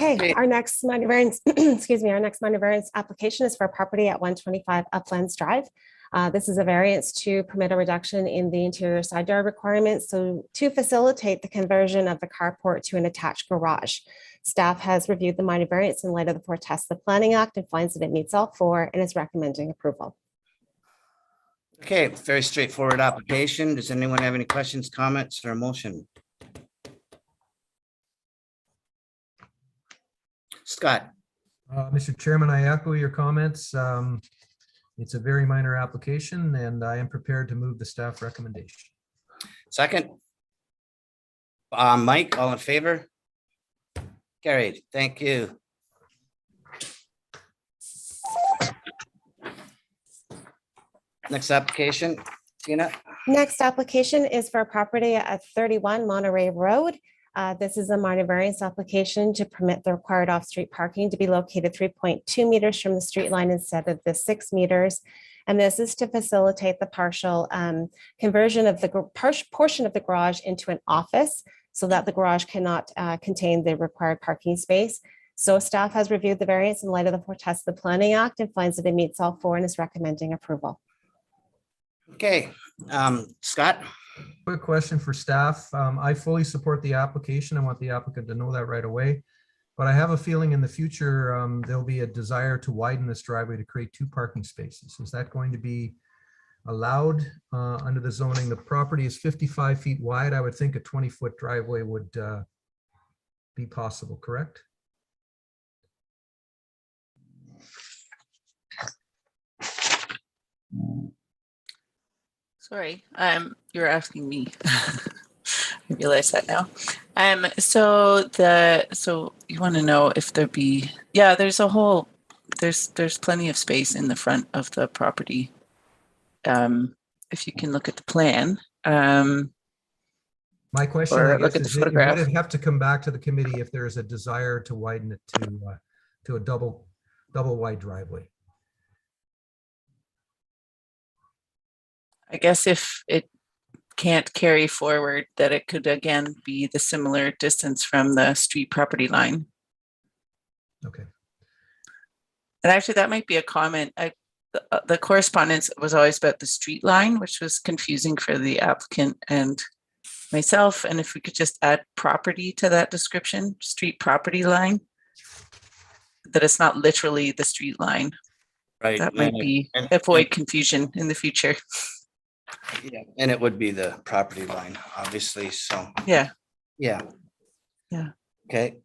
Okay, our next minor variance, excuse me, our next minor variance application is for a property at 125 Uplands Drive. This is a variance to permit a reduction in the interior side yard requirements, so to facilitate the conversion of the carport to an attached garage. Staff has reviewed the minor variance in light of the four tests of the Planning Act and finds that it meets all four and is recommending approval. Okay, very straightforward application. Does anyone have any questions, comments, or a motion? Scott? Mr. Chairman, I echo your comments. It's a very minor application and I am prepared to move the staff recommendation. Second? Mike, all in favor? Carried. Thank you. Next application, Tina? Next application is for a property at 31 Monterey Road. This is a minor variance application to permit the required off-street parking to be located 3.2 meters from the street line instead of the 6 meters. And this is to facilitate the partial conversion of the portion of the garage into an office so that the garage cannot contain the required parking space. So staff has reviewed the variance in light of the four tests of the Planning Act and finds that it meets all four and is recommending approval. Okay, Scott? Quick question for staff. I fully support the application. I want the applicant to know that right away. But I have a feeling in the future, there'll be a desire to widen this driveway to create 2 parking spaces. Is that going to be allowed under the zoning? The property is 55 feet wide. I would think a 20-foot driveway would be possible, correct? Sorry, you're asking me. I realize that now. So you want to know if there be, yeah, there's plenty of space in the front of the property. If you can look at the plan. My question, or I look guess, at the is it photograph. would have to come back to the committee if there is a desire to widen it to a double wide driveway. I guess if it can't carry forward, that it could again be the similar distance from the street property line. Okay. And actually, that might be a comment. The correspondence was always about the street line, which was confusing for the applicant and myself. And if we could just add property to that description, street property line, that it's not literally the street line. Right. That might be avoid confusion in the future. Yeah, and it would be the property line, obviously, so. Yeah. Yeah. Yeah. Okay,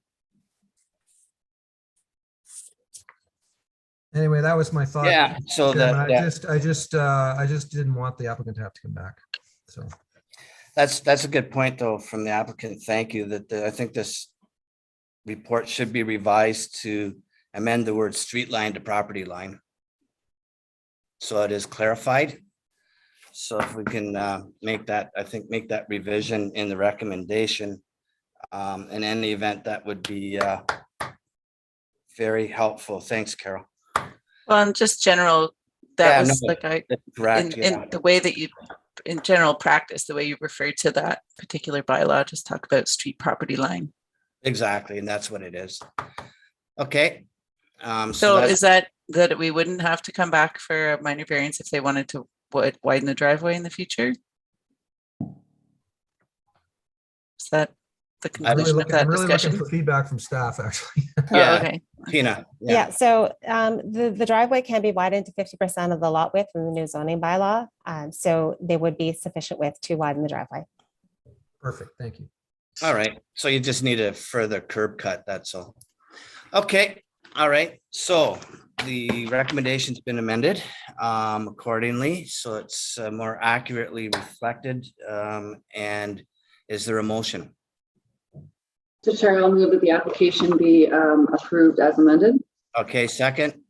Anyway, that was my thought. yeah, so Chairman. that, I just didn't want the applicant to have to come back. So that's a good point, though, from the applicant. Thank you, that I think this report should be revised to amend the word street line to property line. So it is clarified. So if we can make that, I think, make that revision in the recommendation. In any event, that would be very helpful. Thanks, Carol. Well, and just general, that was no, like that's correct, in the way that you, in general practice, the way you refer to that particular bylaw, just talk about street property line. Exactly, and that's what it is. Okay. So that's- is that we wouldn't have to come back for a minor variance if they wanted to widen the driveway in the future? Is that the conclusion of that I'm really discussion? looking for feedback from staff, actually. Yeah, okay. Tina. Yeah, so the driveway can be widened to 50% of the lot width in the new zoning bylaw. So they would be sufficient width to widen the driveway. Perfect, thank you. All right, so you just need a further curb cut, that's all. Okay, all right, so the recommendation's been amended accordingly, so it's more accurately reflected. And is there a motion? So Chair, I'll move that the application be approved as amended. Okay, second.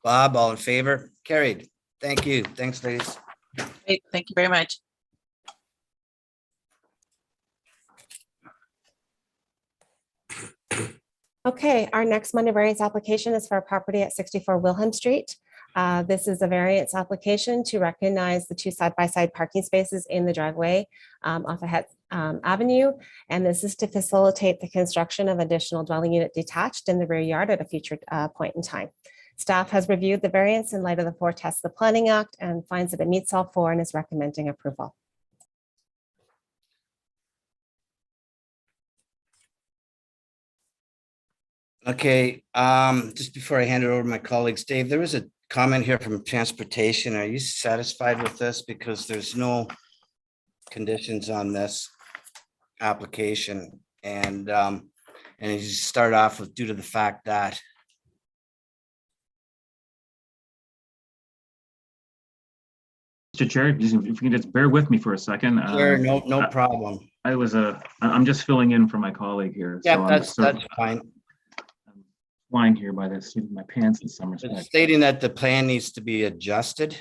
Bob, all in favor? Carried. Thank you. Thanks, ladies. Great, thank you very much. Okay, our next minor variance application is for a property at 64 Wilhelm Street. This is a variance application to recognize the 2 side-by-side parking spaces in the driveway off Avenue. And this is to facilitate the construction of additional dwelling unit detached in the rear yard at a future point in time. Staff has reviewed the variance in light of the 4 tests of the Planning Act and finds that it meets all 4 and is recommending approval. Okay, just before I hand it over to my colleagues, Dave, there was a comment here from transportation. Are you satisfied with this? Because there's no conditions on this application. And you start off with due to the fact that. Mr. Chair, if you can just bear with me for a second. Sure, no problem. I'm just filling in for my colleague here. Yeah, so I'm that's sort of fine. flying here by the seat of my pants in some respects. It's stating that the plan needs to be adjusted.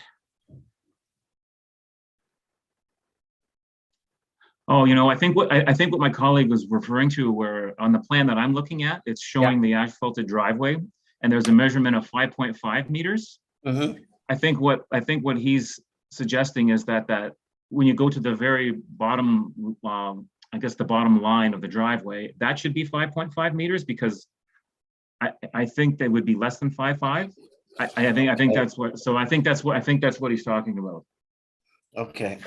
Oh, I think what my colleague was referring to, where on the plan that I'm looking at, it's showing the asphalted driveway, and there's a measurement of 5.5 meters. Mhm. I think what he's suggesting is that when you go to the very bottom, I guess the bottom line of the driveway, that should be 5.5 meters, because I think they would be less than 5.5. I think that's what. So I think that's what he's talking about. Okay.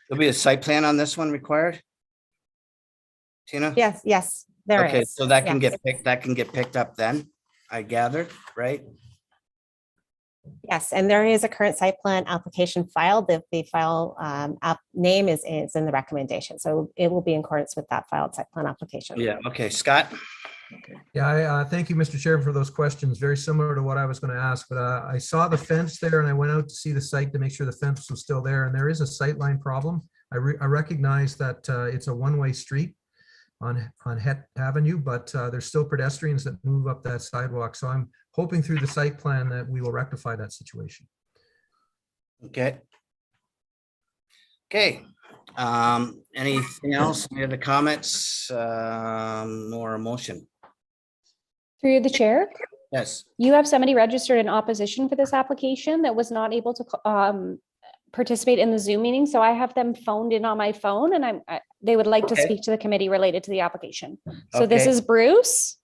There'll be a site plan on this one required? Tina? Yes, there is. Okay, so that can Yes. get picked up then, I gather, right? Yes, and there is a current site plan application filed. The file app name is in the recommendation. So it will be in accordance with that filed site plan application. Yeah, okay, Scott? Yeah, thank you, Mr. Chair, for those questions. Very similar to what I was going to ask, but I saw the fence there and I went out to see the site to make sure the fence was still there. And there is a sightline problem. I recognize that it's a one-way street on Het Avenue, but there's still pedestrians that move up that sidewalk. So I'm hoping through the site plan that we will rectify that situation. Okay. Okay. Anything else? Any other comments? Or a motion? Through the chair, Yes. you have somebody registered in opposition for this application that was not able to participate in the Zoom meeting. So I have them phoned in on my phone, and they would like to Okay. speak to the committee related to the application. So this Okay. is Bruce.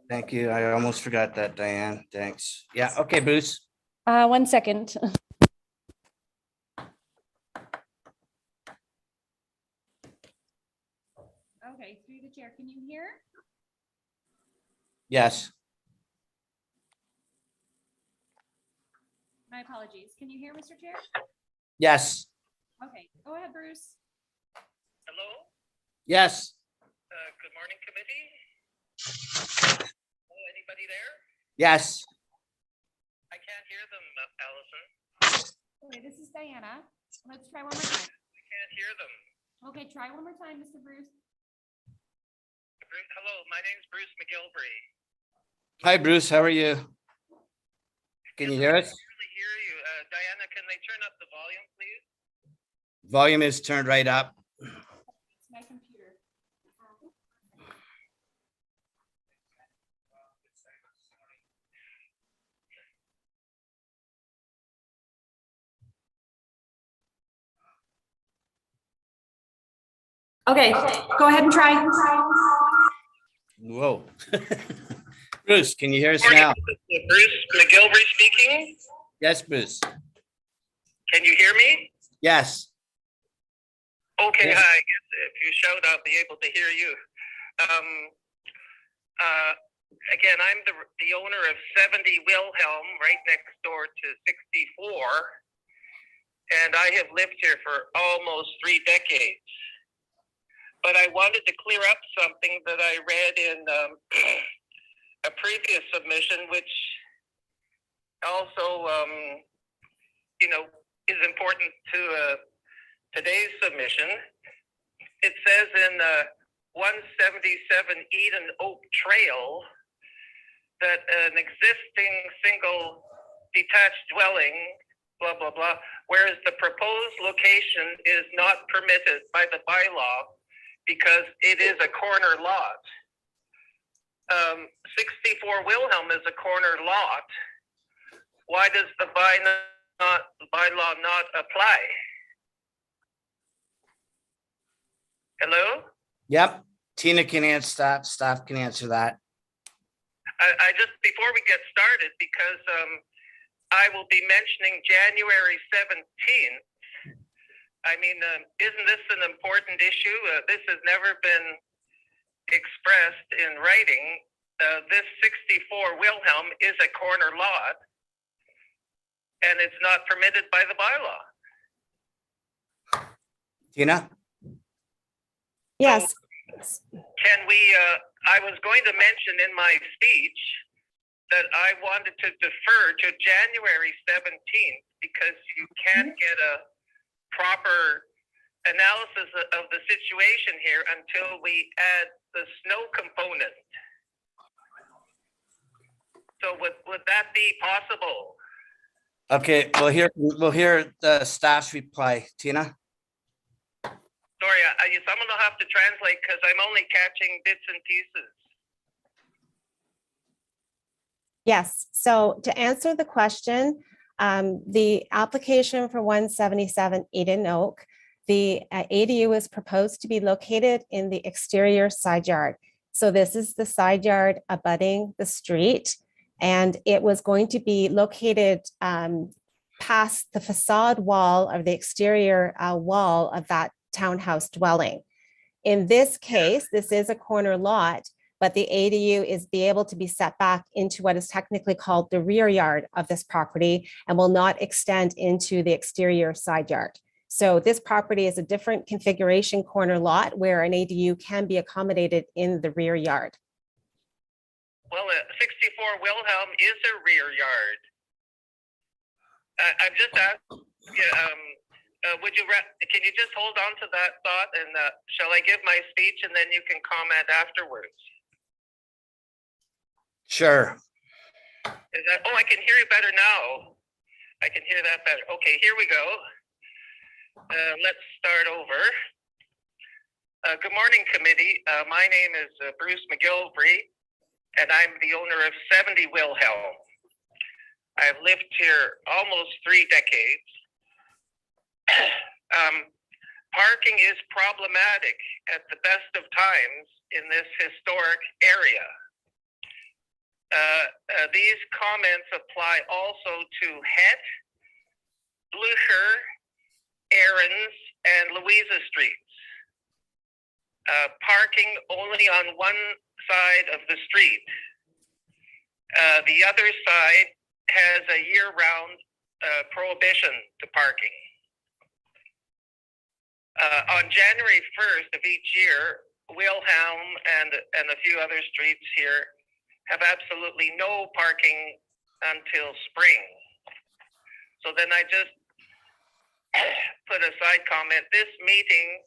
Thank you. I almost forgot that, Diane. Thanks. Yeah, okay, Bruce. 1 second. Okay, through the chair, can you hear? Yes. My apologies. Can you hear, Mr. Chair? Yes. Okay, go ahead, Bruce. Hello, Yes. good morning, committee. Hello, anybody there? Yes. I can't hear them, Allison. Okay, this is Diana. Let's try one more time. I can't hear them. Okay, try one more time, Mr. Bruce. Hello, my name's Bruce McGilvery. Hi, Bruce. How are you? Can you hear us? I really hear you. Diana, can they turn up the volume, please? Volume is turned right up. It's my computer. Okay, go ahead and try. Whoa. Bruce, can you hear us Morning, now? Bruce McGilvery speaking. Yes, Bruce. Can you hear me? Yes. Okay, Yes. hi. If you shout, I'll be able to hear you. Again, I'm the owner of 70 Wilhelm, right next door to 64. And I have lived here for almost 3 decades. But I wanted to clear up something that I read in a previous submission, which also, is important to today's submission. It says in 177 Eden Oak Trail that an existing single detached dwelling, blah, blah, blah, whereas the proposed location is not permitted by the bylaw because it is a corner lot. 64 Wilhelm is a corner lot. Why does the bylaw not apply? Hello? Yep, Tina can answer, staff can answer that. I just, before we get started, because I will be mentioning January 17th. I mean, isn't this an important issue? This has never been expressed in writing. This 64 Wilhelm is a corner lot, and it's not permitted by the bylaw. Tina? Yes. Can we, I was going to mention in my speech that I wanted to defer to January 17th because you can't get a proper analysis of the situation here until we add the snow component. So would that be possible? Okay, we'll hear the staff's reply. Tina? Sorry, someone will have to translate because I'm only catching bits and pieces. Yes, so to answer the question, the application for 177 Eden Oak, the ADU is proposed to be located in the exterior side yard. So this is the side yard abutting the street, and it was going to be located past the facade wall of the exterior wall of that townhouse dwelling. In this case, this is a corner lot, but the ADU is be able to be set back into what is technically called the rear yard of this property and will not extend into the exterior side yard. So this property is a different configuration corner lot where an ADU can be accommodated in the rear yard. Well, 64 Wilhelm is a rear yard. I'm just asking, can you just hold on to that thought, and shall I give my speech and then you can comment afterwards? Sure. Is that, oh, I can hear you better now. I can hear that better. Okay, here we go. Let's start over. Good morning, committee. My name is Bruce McGilvery, and I'm the owner of 70 Wilhelm. I've lived here almost 3 decades. Parking is problematic at the best of times in this historic area. These comments apply also to Het, Blücher, Aarons, and Louisa Streets. Parking only on one side of the street. The other side has a year-round prohibition to parking. On January 1st of each year, Wilhelm and a few other streets here have absolutely no parking until spring. So then I just put a side comment. This meeting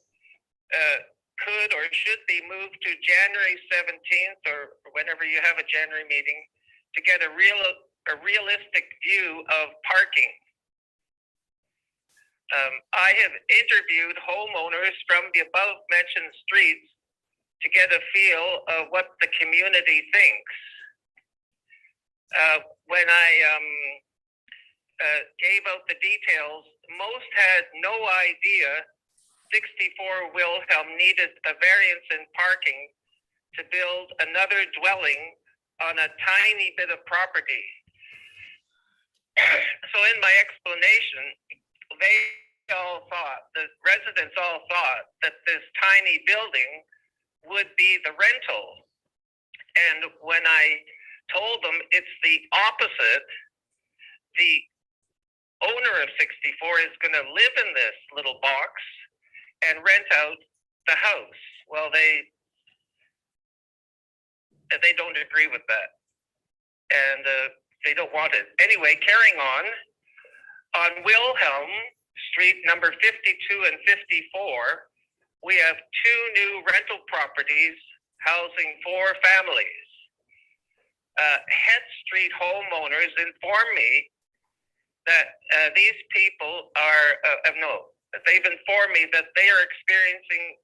could or should be moved to January 17th or whenever you have a January meeting to get a realistic view of parking. I have interviewed homeowners from the above mentioned streets to get a feel of what the community thinks. When I gave out the details, most had no idea 64 Wilhelm needed a variance in parking to build another dwelling on a tiny bit of property. So in my explanation, the residents all thought that this tiny building would be the rental. And when I told them it's the opposite, the owner of 64 is going to live in this little box and rent out the house. Well, they don't agree with that. And they don't want it. Anyway, carrying on Wilhelm Street, number 52 and 54, we have 2 new rental properties housing 4 families. Het Street homeowners inform me that these people are, they've informed me that they are experiencing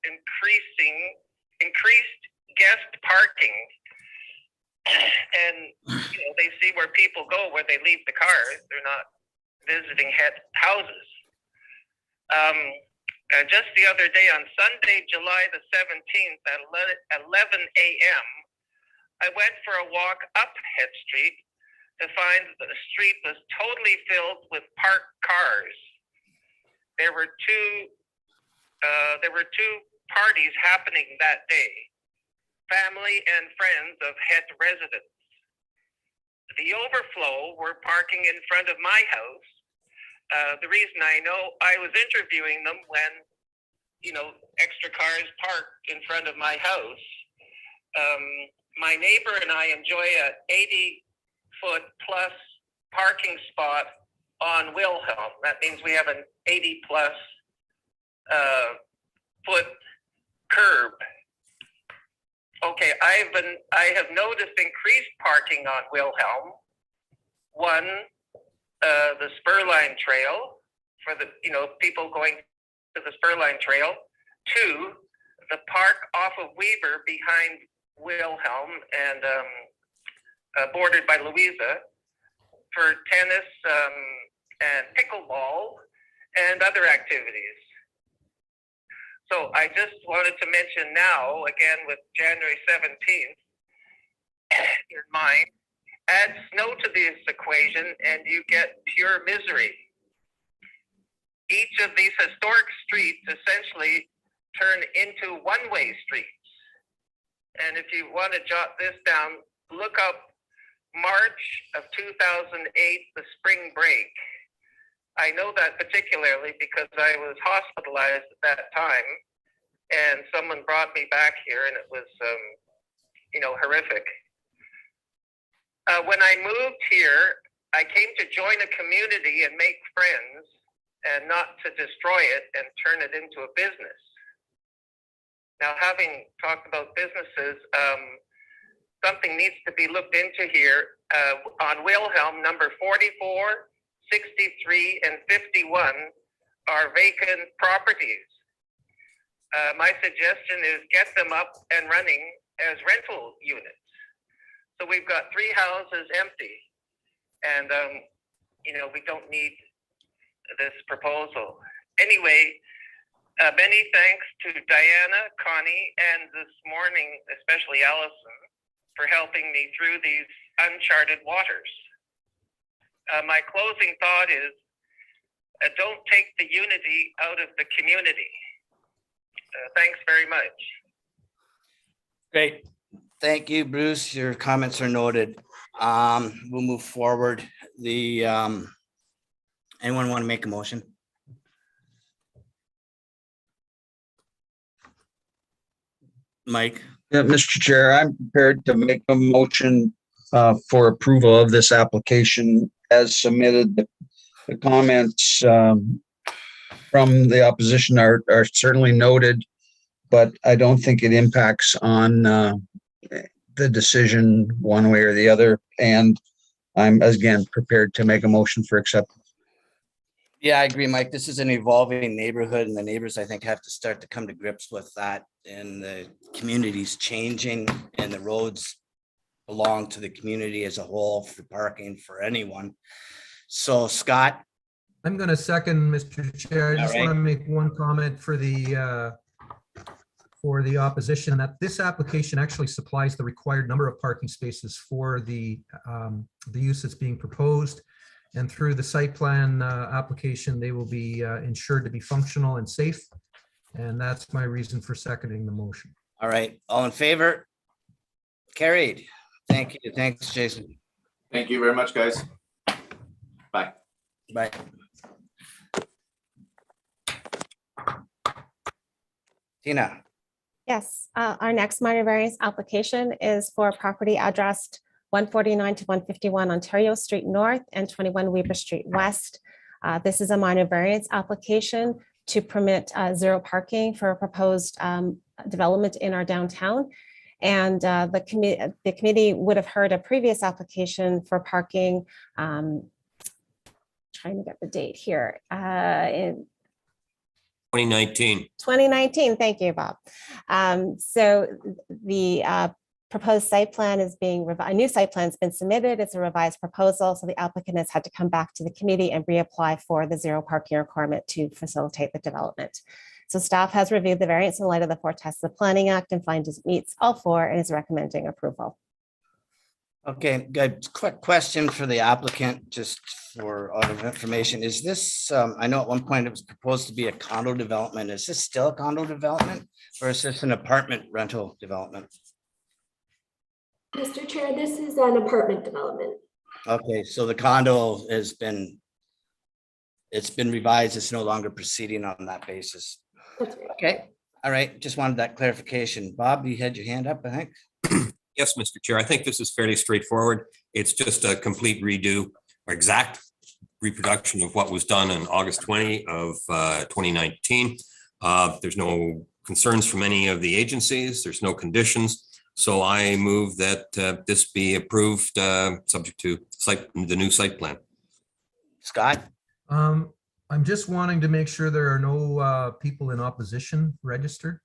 increased guest parking. And they see where people go, where they leave the cars. They're not visiting houses. Just the other day, on Sunday, July the 17th at 11 a.m., I went for a walk up Head Street to find that the street was totally filled with parked cars. There were two parties happening that day, family and friends of Head residents. The overflow were parking in front of my house. The reason I know, I was interviewing them when, extra cars parked in front of my house. My neighbor and I enjoy a 80-foot plus parking spot on Wilhelm. That means we have an 80-plus foot curb. Okay, I have noticed increased parking on Wilhelm. One, the Spurline Trail for the people going to the Spurline Trail. Two, the park off of Weaver behind Wilhelm and bordered by Louisa for tennis and pickleball and other activities. So I just wanted to mention now, again with January 17th in mind, add snow to this equation and you get pure misery. Each of these historic streets essentially turn into one-way streets. And if you want to jot this down, look up March of 2008, the spring break. I know that particularly because I was hospitalized at that time and someone brought me back here and it was, horrific. When I moved here, I came to join a community and make friends and not to destroy it and turn it into a business. Now, having talked about businesses, something needs to be looked into here. On Wilhelm, number 44, 63, and 51 are vacant properties. My suggestion is get them up and running as rental units. So we've got 3 houses empty, and we don't need this proposal. Anyway, many thanks to Diana, Connie, and this morning, especially Allison, for helping me through these uncharted waters. My closing thought is, don't take the unity out of the community. Thanks very much. Great. Thank you, Bruce. Your comments are noted. We'll move forward. Anyone want to make a motion? Mike? Yeah, Mr. Chair, I'm prepared to make a motion for approval of this application as submitted. The comments from the opposition are certainly noted, but I don't think it impacts on the decision one way or the other. And I'm, again, prepared to make a motion for acceptance. Yeah, I agree, Mike. This is an evolving neighborhood and the neighbors, I think, have to start to come to grips with that. And the community's changing and the roads belong to the community as a whole for parking for anyone. So Scott? I'm going to second, Mr. Chair. I just want to make one comment for the opposition, that this application actually supplies the required number of parking spaces for the use that's being proposed. And through the site plan application, they will be ensured to be functional and safe. And that's my reason for seconding the motion. All right, all in favor? Carried. Thank you. Thanks, Jason. Thank you very much, guys. Bye. Bye. Tina. Yes, our next minor variance application is for property addressed 149 to 151 Ontario Street North and 21 Weaver Street West. This is a minor variance application to permit 0 parking for a proposed development in our downtown. And the committee would have heard a previous application for parking, trying to get the date here, in 2019. 2019. Thank you, Bob. So the proposed site plan is being, a new site plan has been submitted. It's a revised proposal. So the applicant has had to come back to the committee and reapply for the zero parking requirement to facilitate the development. So staff has reviewed the variance in light of the four tests of the Planning Act and finds it meets all four and is recommending approval. Okay, good. Quick question for the applicant, just for out of information. Is this, I know at one point it was proposed to be a condo development. Is this still a condo development or is this an apartment rental development? Mr. Chair, this is an apartment development. Okay, so the condo has been, it's been revised. It's no longer proceeding on that basis. That's right. Okay, all right. Just wanted that clarification. Bob, you had your hand up, I think. Yes, Mr. Chair, I think this is fairly straightforward. It's just a complete redo or exact reproduction of what was done on August 20 of 2019. There's no concerns from any of the agencies. There's no conditions. So I move that this be approved, subject to the new site plan. Scott? I'm just wanting to make sure there are no people in opposition registered.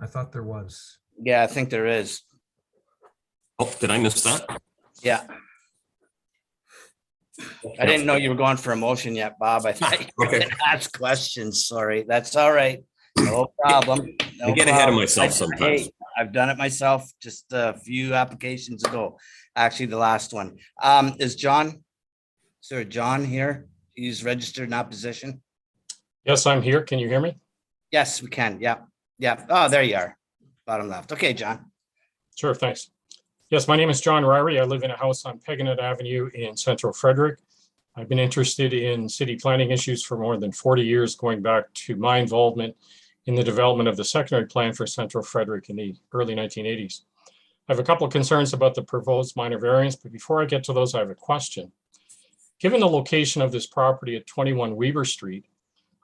I thought there was. Yeah, I think there is. Oh, did I miss that? Yeah. I didn't know you were going for a motion yet, Bob. I thought you were Okay. gonna ask questions. Sorry. That's all right. No problem. I get ahead of myself sometimes. Hey, I've done it myself just a few applications ago. Actually, the last one. Is there John here? He's registered in opposition? Yes, I'm here. Can you hear me? Yes, we can. Yeah. Yeah. Oh, there you are. Bottom left. Okay, John. Sure, thanks. Yes, my name is John Ryrie. I live in a house on Peganet Avenue in Central Frederick. I've been interested in city planning issues for more than 40 years, going back to my involvement in the development of the secondary plan for Central Frederick in the early 1980s. I have a couple of concerns about the proposed minor variance, but before I get to those, I have a question. Given the location of this property at 21 Weber Street,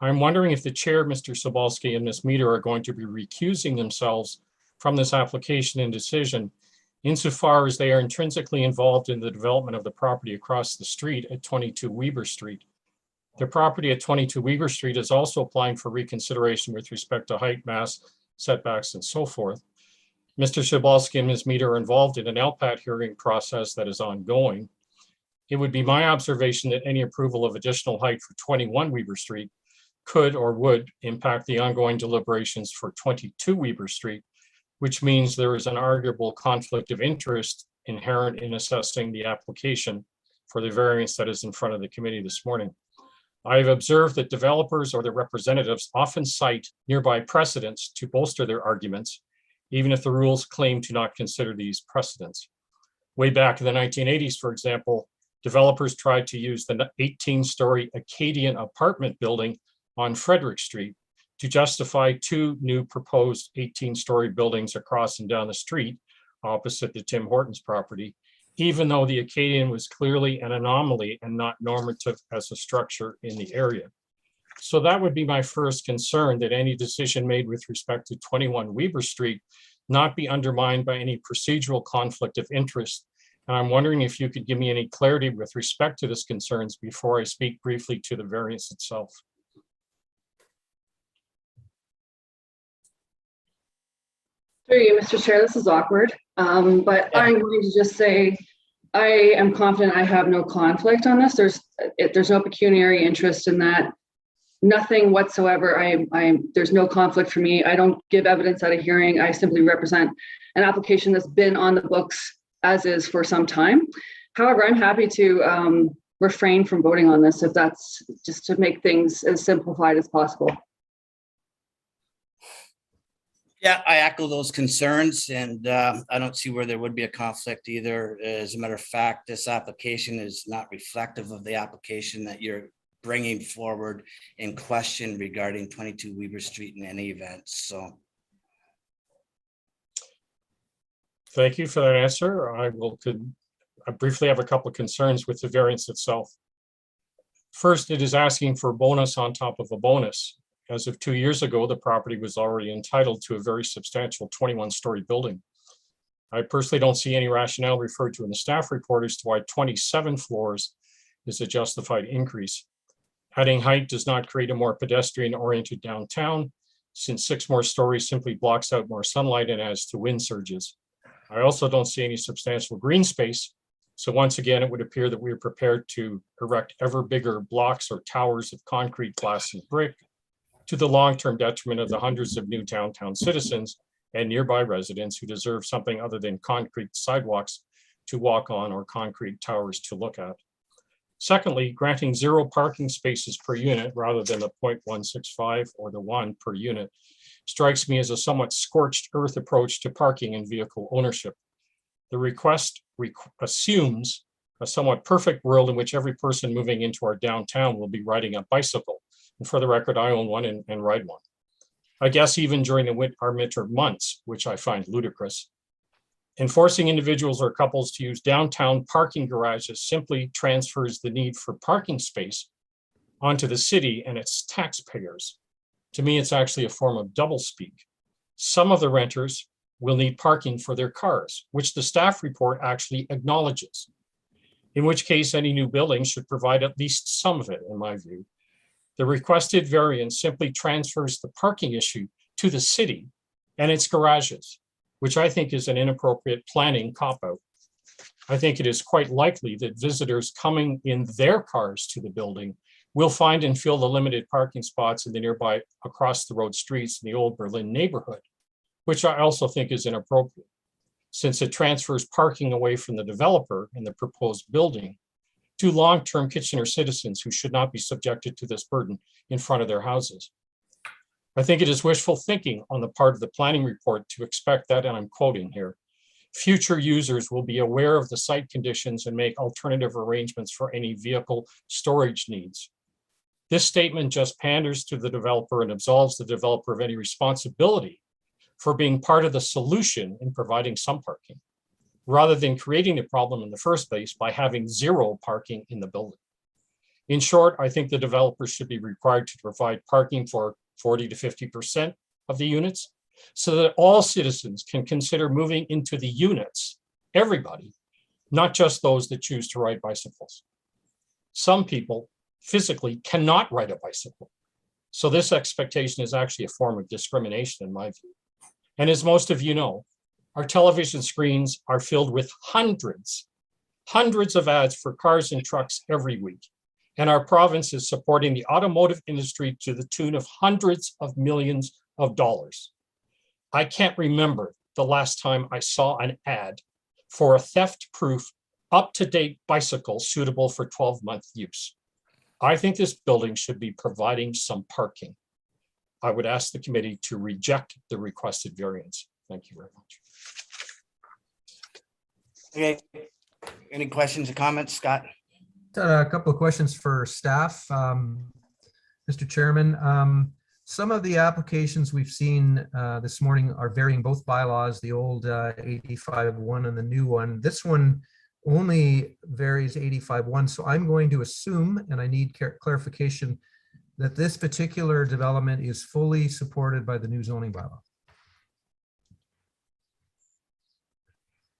I'm wondering if the chair, Mr. Sobalski, and Ms. Meter are going to be recusing themselves from this application and decision insofar as they are intrinsically involved in the development of the property across the street at 22 Weber Street. The property at 22 Weber Street is also applying for reconsideration with respect to height, mass, setbacks, and so forth. Mr. Sobalski and Ms. Meter are involved in an LPAT hearing process that is ongoing. It would be my observation that any approval of additional height for 21 Weber Street could or would impact the ongoing deliberations for 22 Weber Street, which means there is an arguable conflict of interest inherent in assessing the application for the variance that is in front of the committee this morning. I have observed that developers or their representatives often cite nearby precedents to bolster their arguments, even if the rules claim to not consider these precedents. Way back in the 1980s, for example, developers tried to use the 18-story Acadian apartment building on Frederick Street to justify two new proposed 18-story buildings across and down the street opposite the Tim Hortons property, even though the Acadian was clearly an anomaly and not normative as a structure in the area. So that would be my first concern, that any decision made with respect to 21 Weber Street not be undermined by any procedural conflict of interest. And I'm wondering if you could give me any clarity with respect to this concerns before I speak briefly to the variance itself. Through you, Mr. Chair, this is awkward, but I'm going to just say I am confident I have no conflict on this. There's no pecuniary interest in that. Nothing whatsoever. There's no conflict for me. I don't give evidence at a hearing. I simply represent an application that's been on the books as is for some time. However, I'm happy to refrain from voting on this if that's just to make things as simplified as possible. Yeah, I echo those concerns and I don't see where there would be a conflict either. As a matter of fact, this application is not reflective of the application that you're bringing forward in question regarding 22 Weber Street in any event, so. Thank you for that answer. I briefly have a couple of concerns with the variance itself. First, it is asking for a bonus on top of a bonus. As of 2 years ago, the property was already entitled to a very substantial 21-story building. I personally don't see any rationale referred to in the staff report as to why 27 floors is a justified increase. Adding height does not create a more pedestrian-oriented downtown, since 6 more stories simply blocks out more sunlight and adds to wind surges. I also don't see any substantial green space. So once again, it would appear that we are prepared to erect ever bigger blocks or towers of concrete, glass, and brick to the long-term detriment of the hundreds of new downtown citizens and nearby residents who deserve something other than concrete sidewalks to walk on or concrete towers to look at. Secondly, granting 0 parking spaces per unit rather than the 0.165 or the 1 per unit strikes me as a somewhat scorched earth approach to parking and vehicle ownership. The request assumes a somewhat perfect world in which every person moving into our downtown will be riding a bicycle. And for the record, I own one and ride one. I guess even during our winter months, which I find ludicrous. Enforcing individuals or couples to use downtown parking garages simply transfers the need for parking space onto the city and its taxpayers. To me, it's actually a form of doublespeak. Some of the renters will need parking for their cars, which the staff report actually acknowledges. In which case, any new building should provide at least some of it, in my view. The requested variance simply transfers the parking issue to the city and its garages, which I think is an inappropriate planning cop-out. I think it is quite likely that visitors coming in their cars to the building will find and fill the limited parking spots in the nearby across the road streets in the Old Berlin neighborhood, which I also think is inappropriate, since it transfers parking away from the developer in the proposed building to long-term Kitchener citizens who should not be subjected to this burden in front of their houses. I think it is wishful thinking on the part of the planning report to expect that, and I'm quoting here, future users will be aware of the site conditions and make alternative arrangements for any vehicle storage needs. This statement just panders to the developer and absolves the developer of any responsibility for being part of the solution in providing some parking, rather than creating the problem in the first place by having 0 parking in the building. In short, I think the developers should be required to provide parking for 40 to 50% of the units so that all citizens can consider moving into the units, everybody, not just those that choose to ride bicycles. Some people physically cannot ride a bicycle. So this expectation is actually a form of discrimination in my view. And as most of you know, our television screens are filled with hundreds of ads for cars and trucks every week. And our province is supporting the automotive industry to the tune of hundreds of millions of dollars. I can't remember the last time I saw an ad for a theft-proof, up-to-date bicycle suitable for 12-month use. I think this building should be providing some parking. I would ask the committee to reject the requested variance. Thank you very much. Okay, any questions or comments, Scott? A couple of questions for staff. Mr. Chairman, some of the applications we've seen this morning are varying both bylaws, the old 85-1 and the new one. This one only varies 85-1. So I'm going to assume, and I need clarification, that this particular development is fully supported by the new zoning bylaw.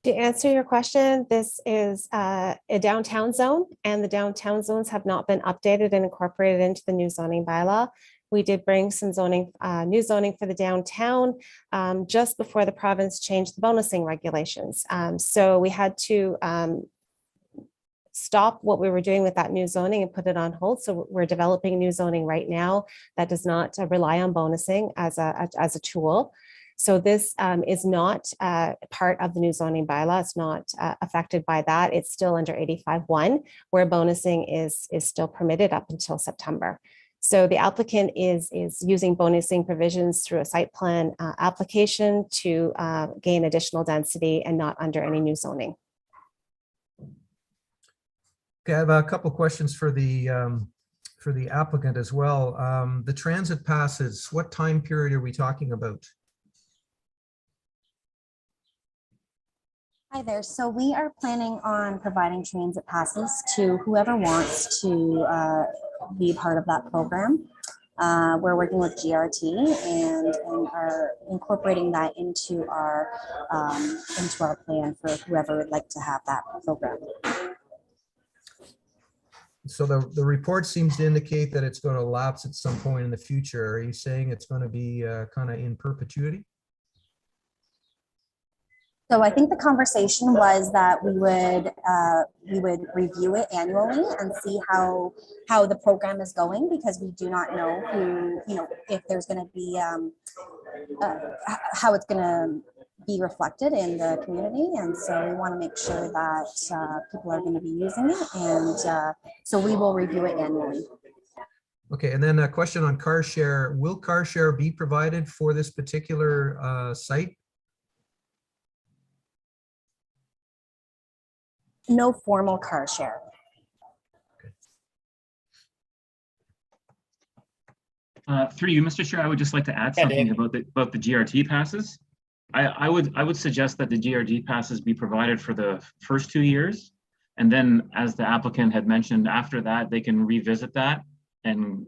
To answer your question, this is a downtown zone, and the downtown zones have not been updated and incorporated into the new zoning bylaw. We did bring some zoning, new zoning for the downtown just before the province changed the bonusing regulations. So we had to stop what we were doing with that new zoning and put it on hold. So we're developing new zoning right now that does not rely on bonusing as a tool. So this is not part of the new zoning bylaw. It's not affected by that. It's still under 85-1, where bonusing is still permitted up until September. So the applicant is using bonusing provisions through a site plan application to gain additional density and not under any new zoning. Okay, I have a couple of questions for the applicant as well. The transit passes, what time period are we talking about? Hi there. So we are planning on providing transit passes to whoever wants to be part of that program. We're working with GRT and are incorporating that into our plan for whoever would like to have that program. So the report seems to indicate that it's going to lapse at some point in the future. Are you saying it's going to be kind of in perpetuity? So I think the conversation was that we would review it annually and see how the program is going, because we do not know who, if there's going to be how it's going to be reflected in the community. And so we want to make sure that people are going to be using it. And so we will review it annually. Okay, and then a question on car share. Will car share be provided for this particular site? No formal car share. Through you, Mr. Chair, I would just like to add something about the GRT passes. I would suggest that the GRT passes be provided for the first 2 years, and then, as the applicant had mentioned, after that they can revisit that and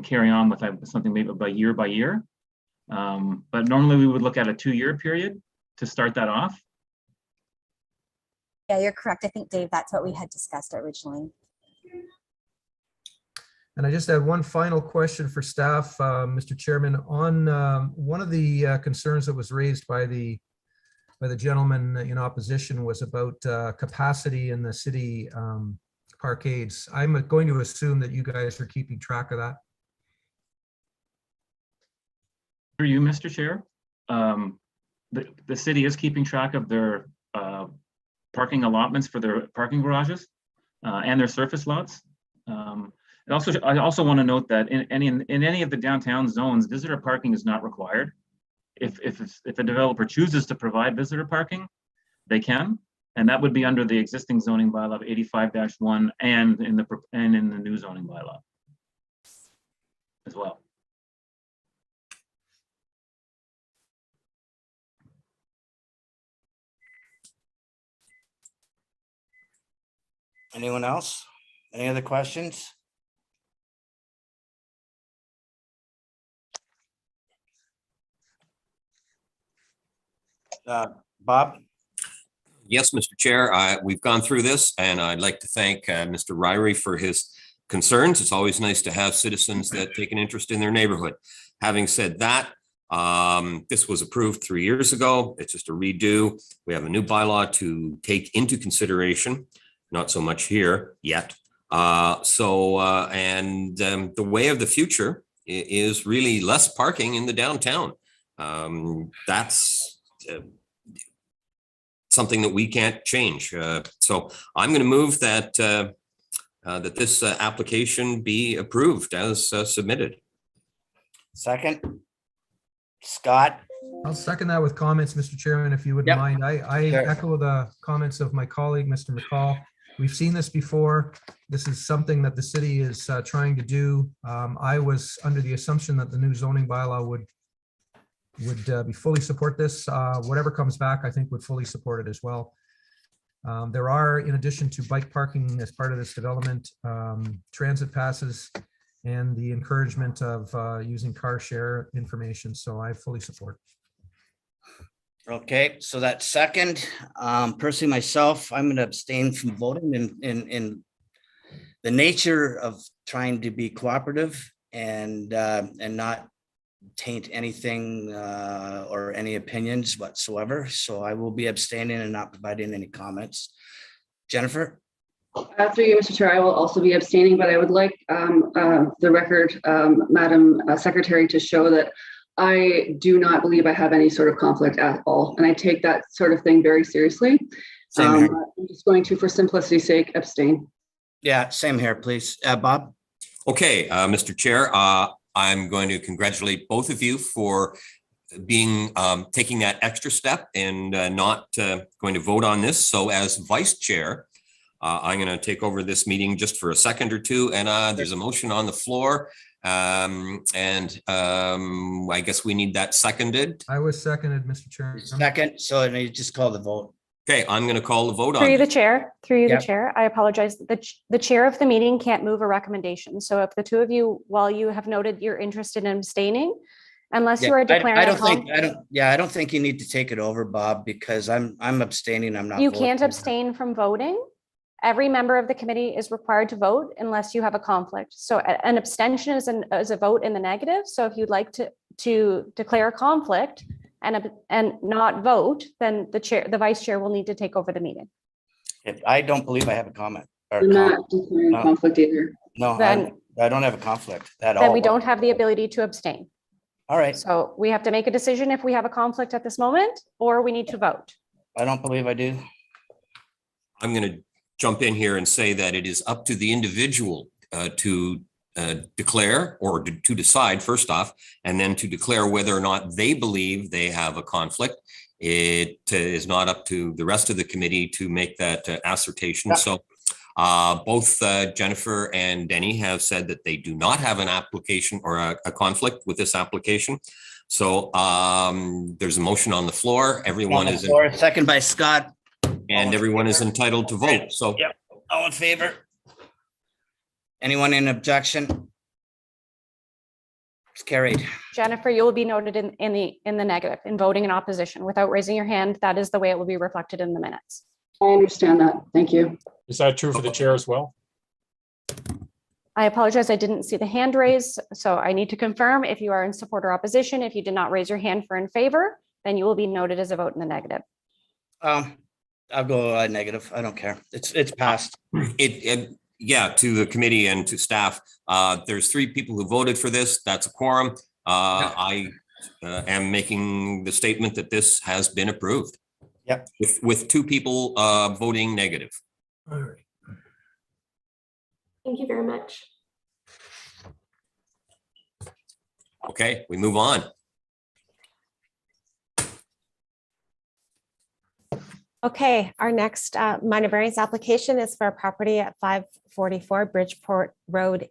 carry on with something maybe by year. But normally we would look at a 2-year period to start that off. Yeah, you're correct. I think, Dave, that's what we had discussed originally. And I just had one final question for staff, Mr. Chairman, on one of the concerns that was raised by the gentleman in opposition was about capacity in the city parkades. I'm going to assume that you guys are keeping track of that. Through you, Mr. Chair, the city is keeping track of their parking allotments for their parking garages and their surface lots. I also want to note that in any of the downtown zones, visitor parking is not required. If a developer chooses to provide visitor parking, they can, and that would be under the existing zoning bylaw of 85-1 and in the new zoning bylaw as well. Anyone else? Any other questions? Bob? Yes, Mr. Chair, we've gone through this, and I'd like to thank Mr. Ryrie for his concerns. It's always nice to have citizens that take an interest in their neighborhood. Having said that, this was approved 3 years ago. It's just a redo. We have a new bylaw to take into consideration, not so much here yet. The way of the future is really less parking in the downtown. That's something that we can't change. So I'm going to move that that this application be approved as submitted. Second. Scott? I'll second that with comments, Mr. Chairman, if you wouldn't mind. I Sure. echo the comments of my colleague, Mr. McCall. We've seen this before. This is something that the city is trying to do. I was under the assumption that the new zoning bylaw would be fully support this. Whatever comes back, I think would fully support it as well. There are, in addition to bike parking as part of this development, transit passes and the encouragement of using car share information. So I fully support. Okay, so that second, personally myself, I'm going to abstain from voting in the nature of trying to be cooperative and not taint anything or any opinions whatsoever. So I will be abstaining and not providing any comments. Jennifer? Through you, Mr. Chair, I will also be abstaining, but I would like the record, Madam Secretary, to show that I do not believe I have any sort of conflict at all. And I take that sort of thing very seriously. I'm just going to, for simplicity's sake, abstain. Yeah, same here, please. Bob? Okay, Mr. Chair, I'm going to congratulate both of you for being taking that extra step and not going to vote on this. So as vice chair, I'm going to take over this meeting just for a second or two. And there's a motion on the floor. I guess we need that seconded. I was seconded, Mr. Chair. Second, so you just call the vote. Okay, I'm going to call the vote on Through you, the this. chair, Yep. the chair, I apologize. The chair of the meeting can't move a recommendation. So if the two of you, while you have noted you're interested in abstaining, unless you are declaring. I don't think you need to take it over, Bob, because I'm abstaining. I'm not. You voting. can't abstain from voting. Every member of the committee is required to vote unless you have a conflict. So an abstention is a vote in the negative. So if you'd like to declare a conflict, and not vote, then the vice chair will need to take over the meeting. I don't believe I have a comment. or I'm com- not declaring No. conflict either. No, Then- I don't have a conflict at all. Then we don't have the ability to abstain. All right, So we have to make a decision if we have a conflict at this moment, or we need to vote. I don't believe I do. I'm going to jump in here and say that it is up to the individual to declare or to decide first off, and then to declare whether or not they believe they have a conflict. It is not up to the rest of the committee to make that assertion. So both Jennifer and Denny have said that they do not have an application or a conflict with this application. So there's a motion on the floor. Everyone is, Second by Scott. and everyone is entitled to vote. So Yep, all in favor? Anyone in objection? It's carried. Jennifer, you will be noted in the negative, in voting in opposition. Without raising your hand, that is the way it will be reflected in the minutes. I understand that. Thank you. Is that true for the chair as well? I apologize, I didn't see the hand raised, so I need to confirm if you are in support or opposition. If you did not raise your hand for in favor, then you will be noted as a vote in the negative. I'll go negative. I don't care. It's passed. Yeah, to the committee and to staff, there's 3 people who voted for this. That's a quorum. I am making the statement that this has been approved. Yep. With 2 people voting negative. All right. Thank you very much. Okay, we move on. Okay, our next minor variance application is for a property at 544 Bridgeport Road.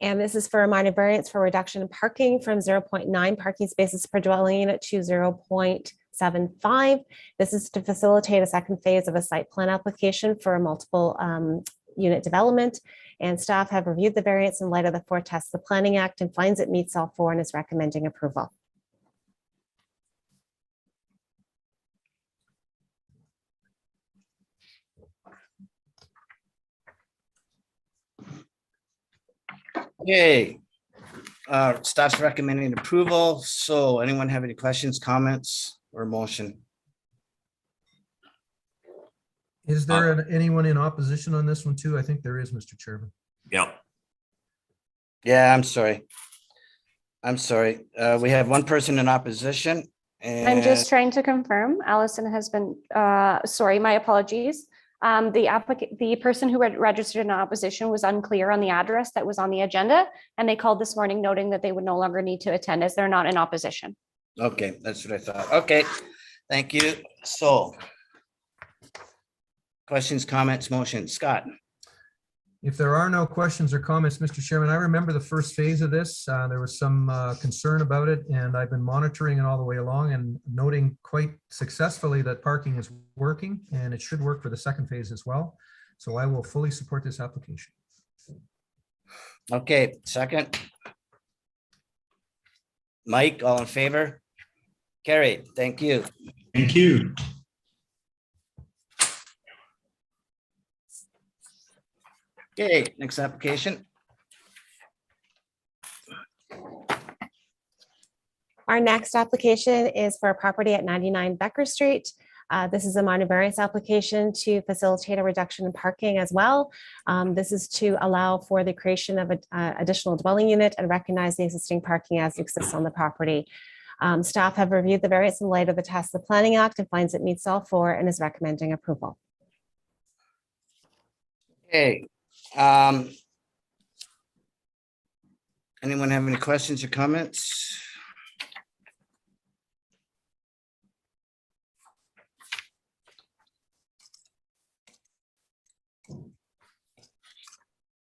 And this is for a minor variance for reduction in parking from 0.9 parking spaces per dwelling unit to 0.75. This is to facilitate a second phase of a site plan application for a multiple unit development. And staff have reviewed the variance in light of the 4 tests of the Planning Act and finds it meets all 4 and is recommending approval. Okay. Staff's recommending approval. So anyone have any questions, comments, or motion? Is there anyone in opposition on this one too? I think there is, Mr. Chairman. Yeah. Yeah, I'm sorry. I'm sorry. We have 1 person in opposition. And I'm just trying to confirm. Allison has been, sorry, my apologies. The person who registered in opposition was unclear on the address that was on the agenda, and they called this morning noting that they would no longer need to attend as they're not in opposition. Okay, that's what I thought. Okay, thank you. So questions, comments, motion, Scott? If there are no questions or comments, Mr. Chairman, I remember the first phase of this. There was some concern about it, and I've been monitoring it all the way along and noting quite successfully that parking is working, and it should work for the second phase as well. So I will fully support this application. Okay, second. Mike, all in favor? Carried, thank you. Thank you. Okay, next application. Our next application is for a property at 99 Becker Street. This is a minor variance application to facilitate a reduction in parking as well. This is to allow for the creation of an additional dwelling unit and recognize the existing parking as it exists on the property. Staff have reviewed the variance in light of the test of the Planning Act and finds it meets all 4 and is recommending approval. Okay. Anyone have any questions or comments?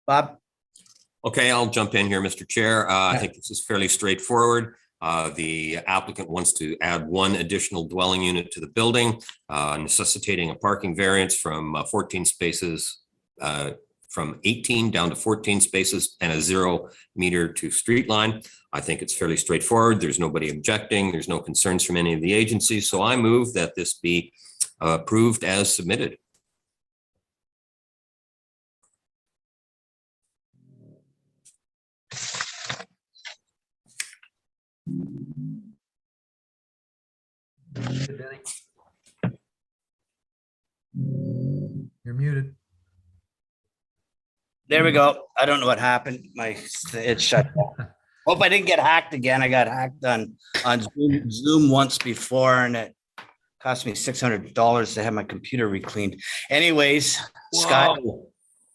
Bob? Okay, I'll jump in here, Mr. Chair. I think this is fairly straightforward. The applicant wants to add 1 additional dwelling unit to the building, necessitating a parking variance from 14 spaces from 18 down to 14 spaces and a 0 meter to street line. I think it's fairly straightforward. There's nobody objecting. There's no concerns from any of the agencies. So I move that this be approved as submitted. muted, Denny. You're muted. There we go. I don't know what happened. It shut down. Hope I didn't get hacked again. I got hacked on Zoom once before, and it cost me $600 to have my computer recleaned. Anyways, Scott.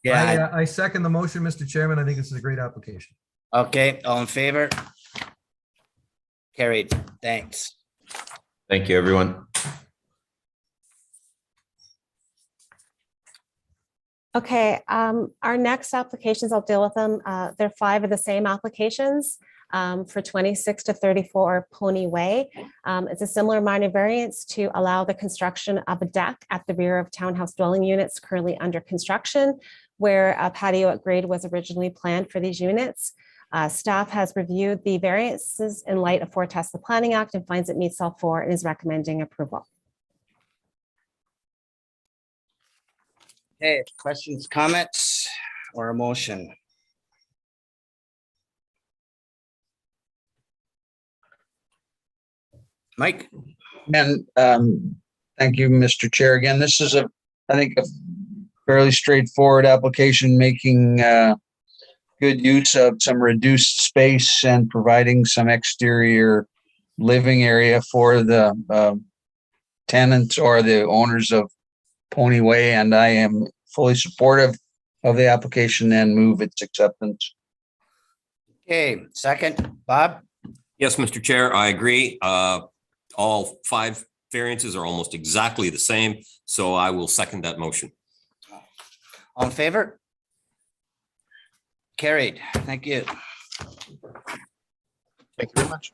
Yeah. I second the motion, Mr. Chairman. I think this is a great application. Okay. All in favor? Carried. Thanks. Thank you, everyone. Okay, our next applications, I'll deal with them. There are 5 of the same applications for 26 to 34 Pony Way. It's a similar minor variance to allow the construction of a deck at the rear of townhouse dwelling units currently under construction, where a patio at grade was originally planned for these units. Staff has reviewed the variances in light of foretests the Planning Act and finds it meets all 4 and is recommending approval. Okay, questions, comments, or a motion? Mike? And thank you, Mr. Chair. Again, this is I think a fairly straightforward application, making good use of some reduced space and providing some exterior living area for the tenants or the owners of Pony Way, and I am fully supportive of the application and move its acceptance. Okay, second, Bob? Yes, Mr. Chair, I agree. All 5 variances are almost exactly the same, so I will second that motion. All in favor? Carried. Thank you. Thank you very much.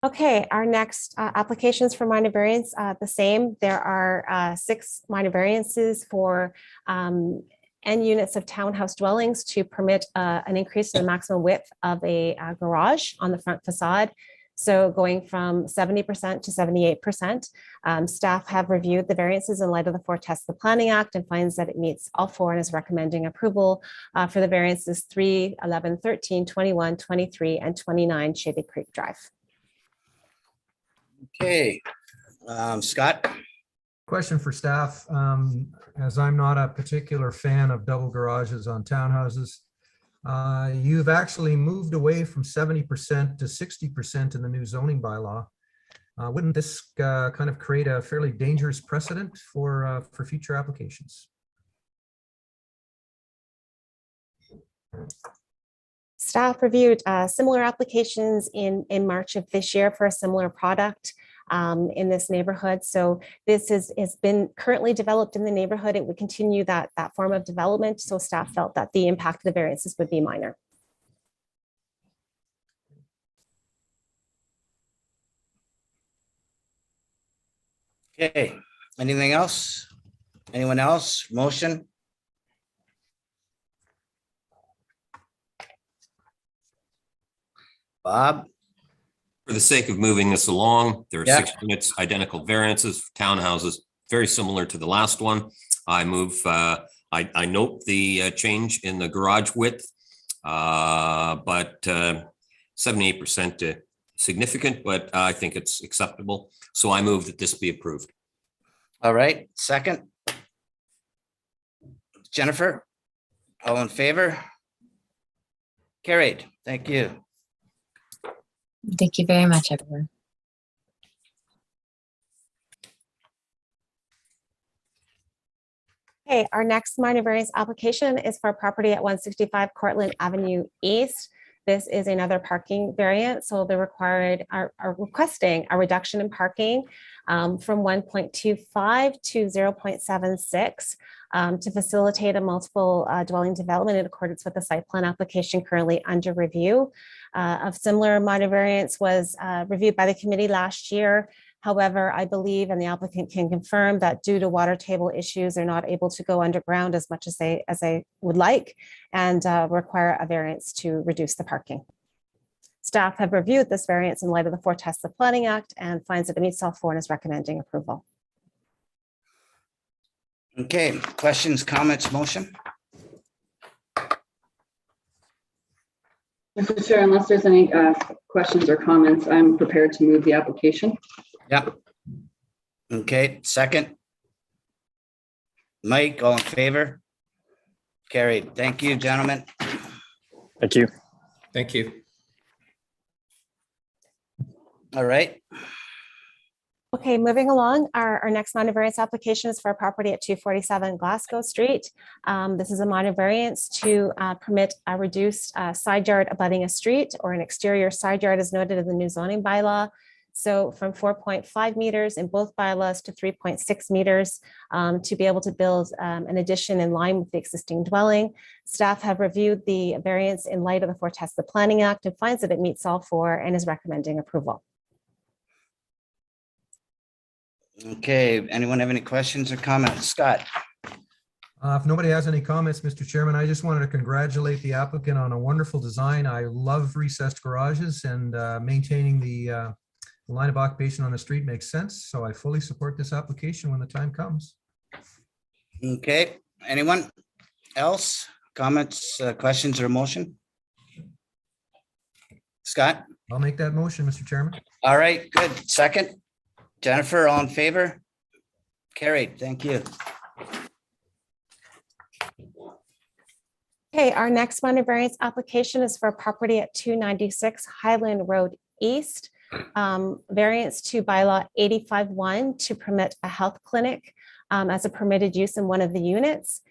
Okay, our next applications for minor variance, the same. There are 6 minor variances for N units of townhouse dwellings to permit an increase in the maximum width of a garage on the front facade. So going from 70% to 78%. Staff have reviewed the variances in light of the foretests of the Planning Act and finds that it meets all 4 and is recommending approval for the variances 3, 11, 13, 21, 23, and 29 Shady Creek Drive. Okay, Scott? Question for staff. As I'm not a particular fan of double garages on townhouses, you've actually moved away from 70% to 60% in the new zoning bylaw. Wouldn't this kind of create a fairly dangerous precedent for future applications? Staff reviewed similar applications in March of this year for a similar product in this neighborhood. So this has been currently developed in the neighborhood. It would continue that form of development. So staff felt that the impact of the variances would be minor. Okay, anything else? Anyone else? Motion? Bob? For the sake of moving this along, there are 6 units, identical variances, townhouses, very similar to the last one. I move, I note the change in the garage width, but 78% significant, but I think it's acceptable. So I move that this be approved. All right, second. Jennifer? All in favor? Carried. Thank you. Thank you very much, everyone. Okay, our next minor variance application is for a property at 165 Cortlandt Avenue East. This is another parking variant, so they are requesting a reduction in parking from 1.25 to 0.76 to facilitate a multiple dwelling development in accordance with the site plan application currently under review. Of similar minor variance was reviewed by the committee last year. However, I believe, and the applicant can confirm, that due to water table issues, they're not able to go underground as much as they would like, and require a variance to reduce the parking. Staff have reviewed this variance in light of the foretests of the Planning Act and finds that it meets all 4 and is recommending approval. Okay, questions, comments, motion? Mr. Chair, unless there's any questions or comments, I'm prepared to move the application. Yep. Okay, second. Mike, all in favor? Carried. Thank you, gentlemen. Thank you. Thank you. All right. Okay, moving along, our next minor variance application is for a property at 247 Glasgow Street. This is a minor variance to permit a reduced side yard abutting a street or an exterior side yard as noted in the new zoning bylaw. So from 4.5 meters in both bylaws to 3.6 meters to be able to build an addition in line with the existing dwelling. Staff have reviewed the variance in light of the Fort Tesla Planning Act and finds that it meets all four and is recommending approval. Okay, anyone have any questions or comments? Scott? If nobody has any comments, Mr. Chairman, I just wanted to congratulate the applicant on a wonderful design. I love recessed garages, and maintaining the line of occupation on the street makes sense. So I fully support this application when the time comes. Okay, anyone else? Comments, questions, or motion? Scott? I'll make that motion, Mr. Chairman. All right, good. Second? Jennifer, all in favor? Carried. Thank you. Okay, our next minor variance application is for a property at 296 Highland Road East. Variance to bylaw 85-1 to permit a health clinic as a permitted use in one of the units.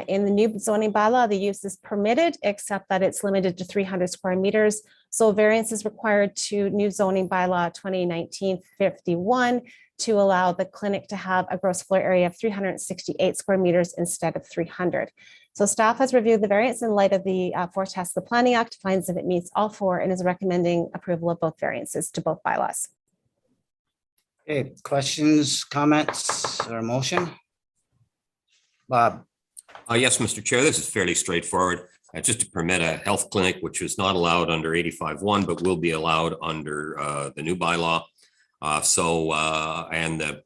In the new zoning bylaw, the use is permitted, except that it's limited to 300 square meters. So variance is required to new zoning bylaw 2019-51 to allow the clinic to have a gross floor area of 368 square meters instead of 300. So staff has reviewed the variance in light of the Fort Tesla Planning Act, finds that it meets all four and is recommending approval of both variances to both bylaws. Okay, questions, comments, or motion? Bob? Yes, Mr. Chair, this is fairly straightforward. Just to permit a health clinic, which is not allowed under 85-1, but will be allowed under the new bylaw. And the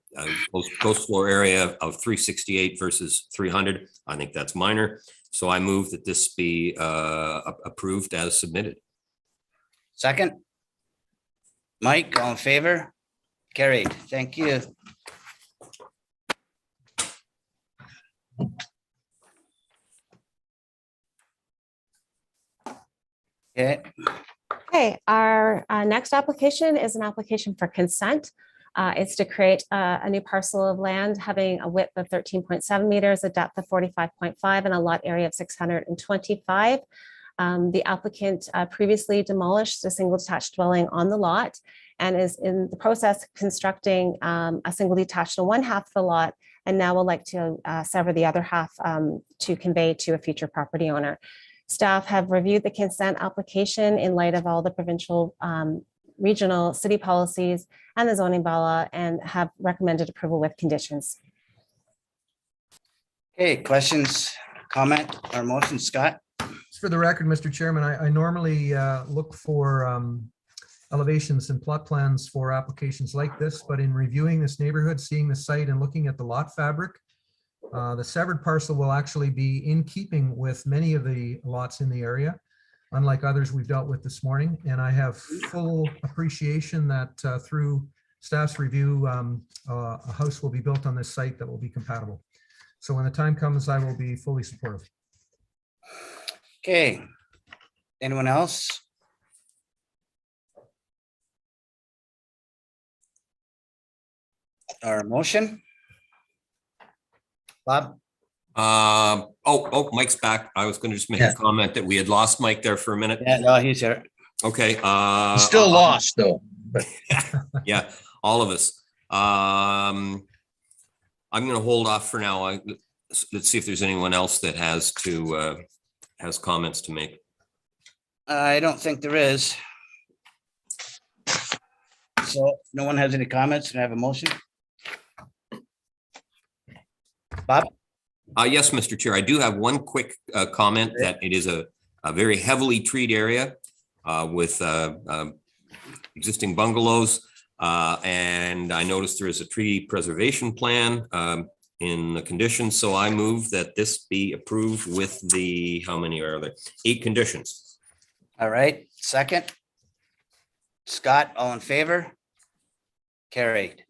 gross floor area of 368 versus 300, I think that's minor. So I move that this be approved as submitted. Second? Mike, all in favor? Carried. Thank you. Okay. Okay, our next application is an application for consent. It's to create a new parcel of land having a width of 13.7 meters, a depth of 45.5, and a lot area of 625. The applicant previously demolished a single detached dwelling on the lot and is in the process of constructing a single detached on one half of the lot, and now would like to sever the other half to convey to a future property owner. Staff have reviewed the consent application in light of all the provincial, regional, city policies and the zoning bylaw and have recommended approval with conditions. Okay, questions, comment, or motion, Scott? Just for the record, Mr. Chairman, I normally look for elevations and plot plans for applications like this, but in reviewing this neighborhood, seeing the site and looking at the lot fabric, the severed parcel will actually be in keeping with many of the lots in the area, unlike others we've dealt with this morning. And I have full appreciation that through staff's review, a house will be built on this site that will be compatible. So when the time comes, I will be fully supportive. Okay. Anyone else? Or motion? Bob? Mike's back. I was going to just make a comment that we had lost Mike there for a minute. Yeah, no, he's here. Okay. Still lost though. Yeah, all of us. I'm going to hold off for now. Let's see if there's anyone else that has comments to make. I don't think there is. So if no one has any comments, can I have a motion? Bob? Yes, Mr. Chair, I do have one quick comment that it is a very heavily treed area with existing bungalows. And I noticed there is a tree preservation plan in the conditions. So I move that this be approved with the, how many are there? 8 conditions. All right, second. Scott, all in favor? Carried.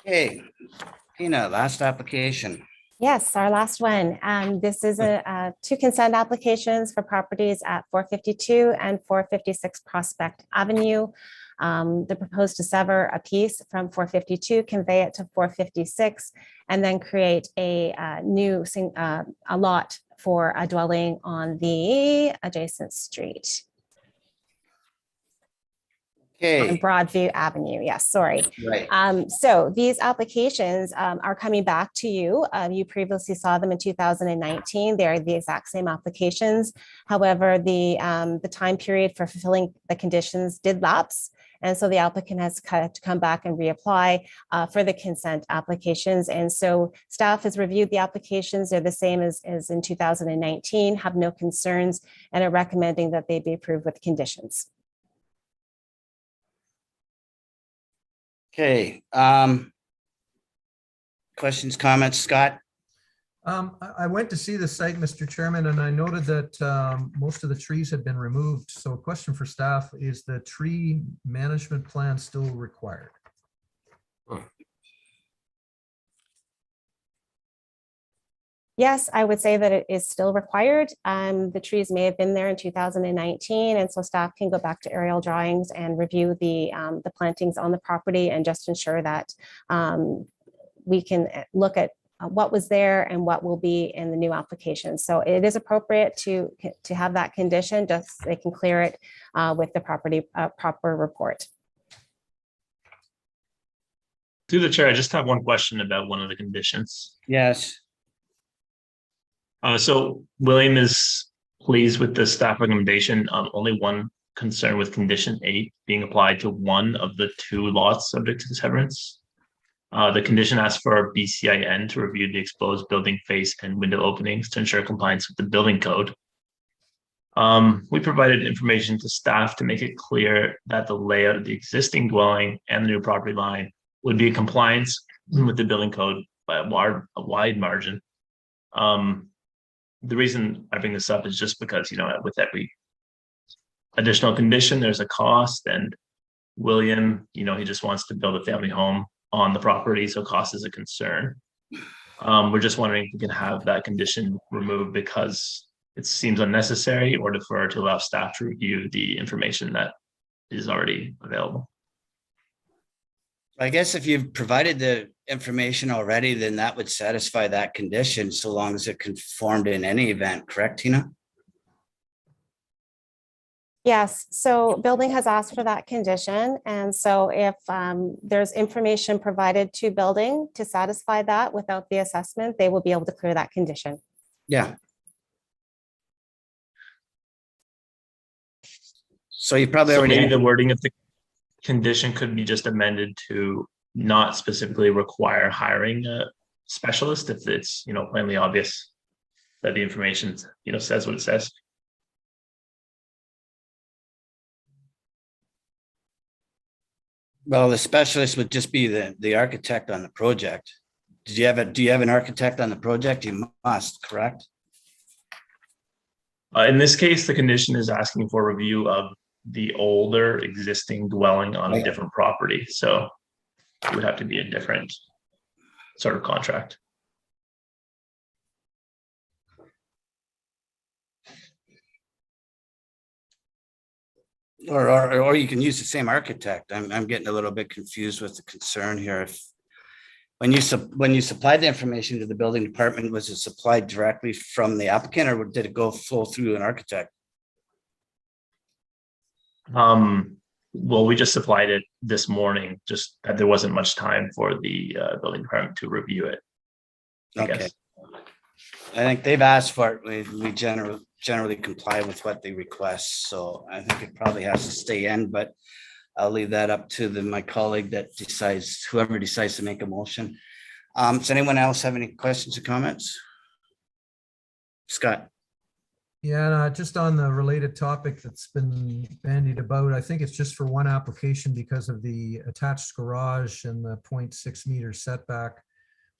Okay, Tina, last application. Yes, our last one. This is two consent applications for properties at 452 and 456 Prospect Avenue. They're proposed to sever a piece from 452, convey it to 456, and then create a a lot for a dwelling on the adjacent street. On Okay, Broadview Avenue. Yes, sorry. right. So these applications are coming back to you. You previously saw them in 2019. They are the exact same applications. However, the time period for fulfilling the conditions did lapse. And so the applicant has to come back and reapply for the consent applications. And so staff has reviewed the applications. They're the same as in 2019, have no concerns, and are recommending that they be approved with conditions. Okay, questions, comments, Scott? I went to see the site, Mr. Chairman, and I noted that most of the trees had been removed. So a question for staff, is the tree management plan still required? Yes, I would say that it is still required. The trees may have been there in 2019, and so staff can go back to aerial drawings and review the plantings on the property and just ensure that we can look at what was there and what will be in the new application. So it is appropriate to have that condition, just they can clear it with the proper report. Through the chair, I just have one question about one of the conditions. Yes. So William is pleased with the staff recommendation. Only one concern with condition 8 being applied to one of the 2 lots subject to severance. The condition asks for BCIN to review the exposed building face and window openings to ensure compliance with the building code. We provided information to staff to make it clear that the layout of the existing dwelling and the new property line would be in compliance with the building code by a wide margin. The reason I bring this up is just because, with every additional condition, there's a cost, and William, he just wants to build a family home on the property, so cost is a concern. We're just wondering if we can have that condition removed because it seems unnecessary, or defer to allow staff to review the information that is already available. I guess if you've provided the information already, then that would satisfy that condition so long as it conformed in any event, correct, Tina? Yes, so building has asked for that condition. And so if there's information provided to building to satisfy that without the assessment, they will be able to clear that condition. Yeah. So you probably So already. maybe the wording of the condition could be just amended to not specifically require hiring a specialist if it's, plainly obvious that the information, says what it says. Well, the specialist would just be the architect on the project. Do you have an architect on the project? You must, correct? In this case, the condition is asking for review of the older existing dwelling on a different property. So it would have to be a different sort of contract. Or you can use the same architect. I'm getting a little bit confused with the concern here. If when you supplied the information to the building department, was it supplied directly from the applicant, or did it flow through an architect? Well, we just supplied it this morning, just that there wasn't much time for the building department to review it. I guess. I think they've asked for it. We generally comply with what they request. So I think it probably has to stay in, but I'll leave that up to my colleague that decides, whoever decides to make a motion. Does anyone else have any questions or comments? Scott? Yeah, just on the related topic that's been bandied about, I think it's just for one application because of the attached garage and the 0.6 meter setback.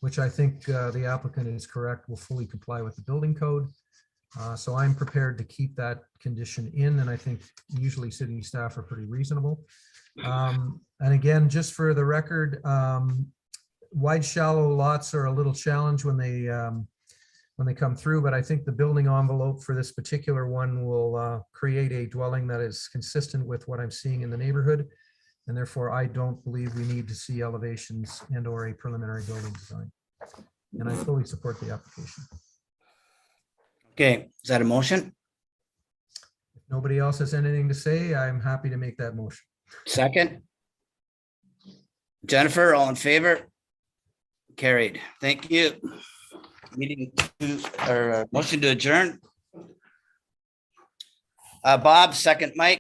which I think the applicant is correct, will fully comply with the building code. So I'm prepared to keep that condition in, and I think usually city staff are pretty reasonable. And again, just for the record, wide, shallow lots are a little challenge when they come through, but I think the building envelope for this particular one will create a dwelling that is consistent with what I'm seeing in the neighborhood. And therefore, I don't believe we need to see elevations and or a preliminary building design. And I fully support the application. Okay, is that a motion? If nobody else has anything to say, I'm happy to make that motion. Second? Jennifer, all in favor? Carried. Thank you. Meeting or motion to adjourn. Bob, second, Mike.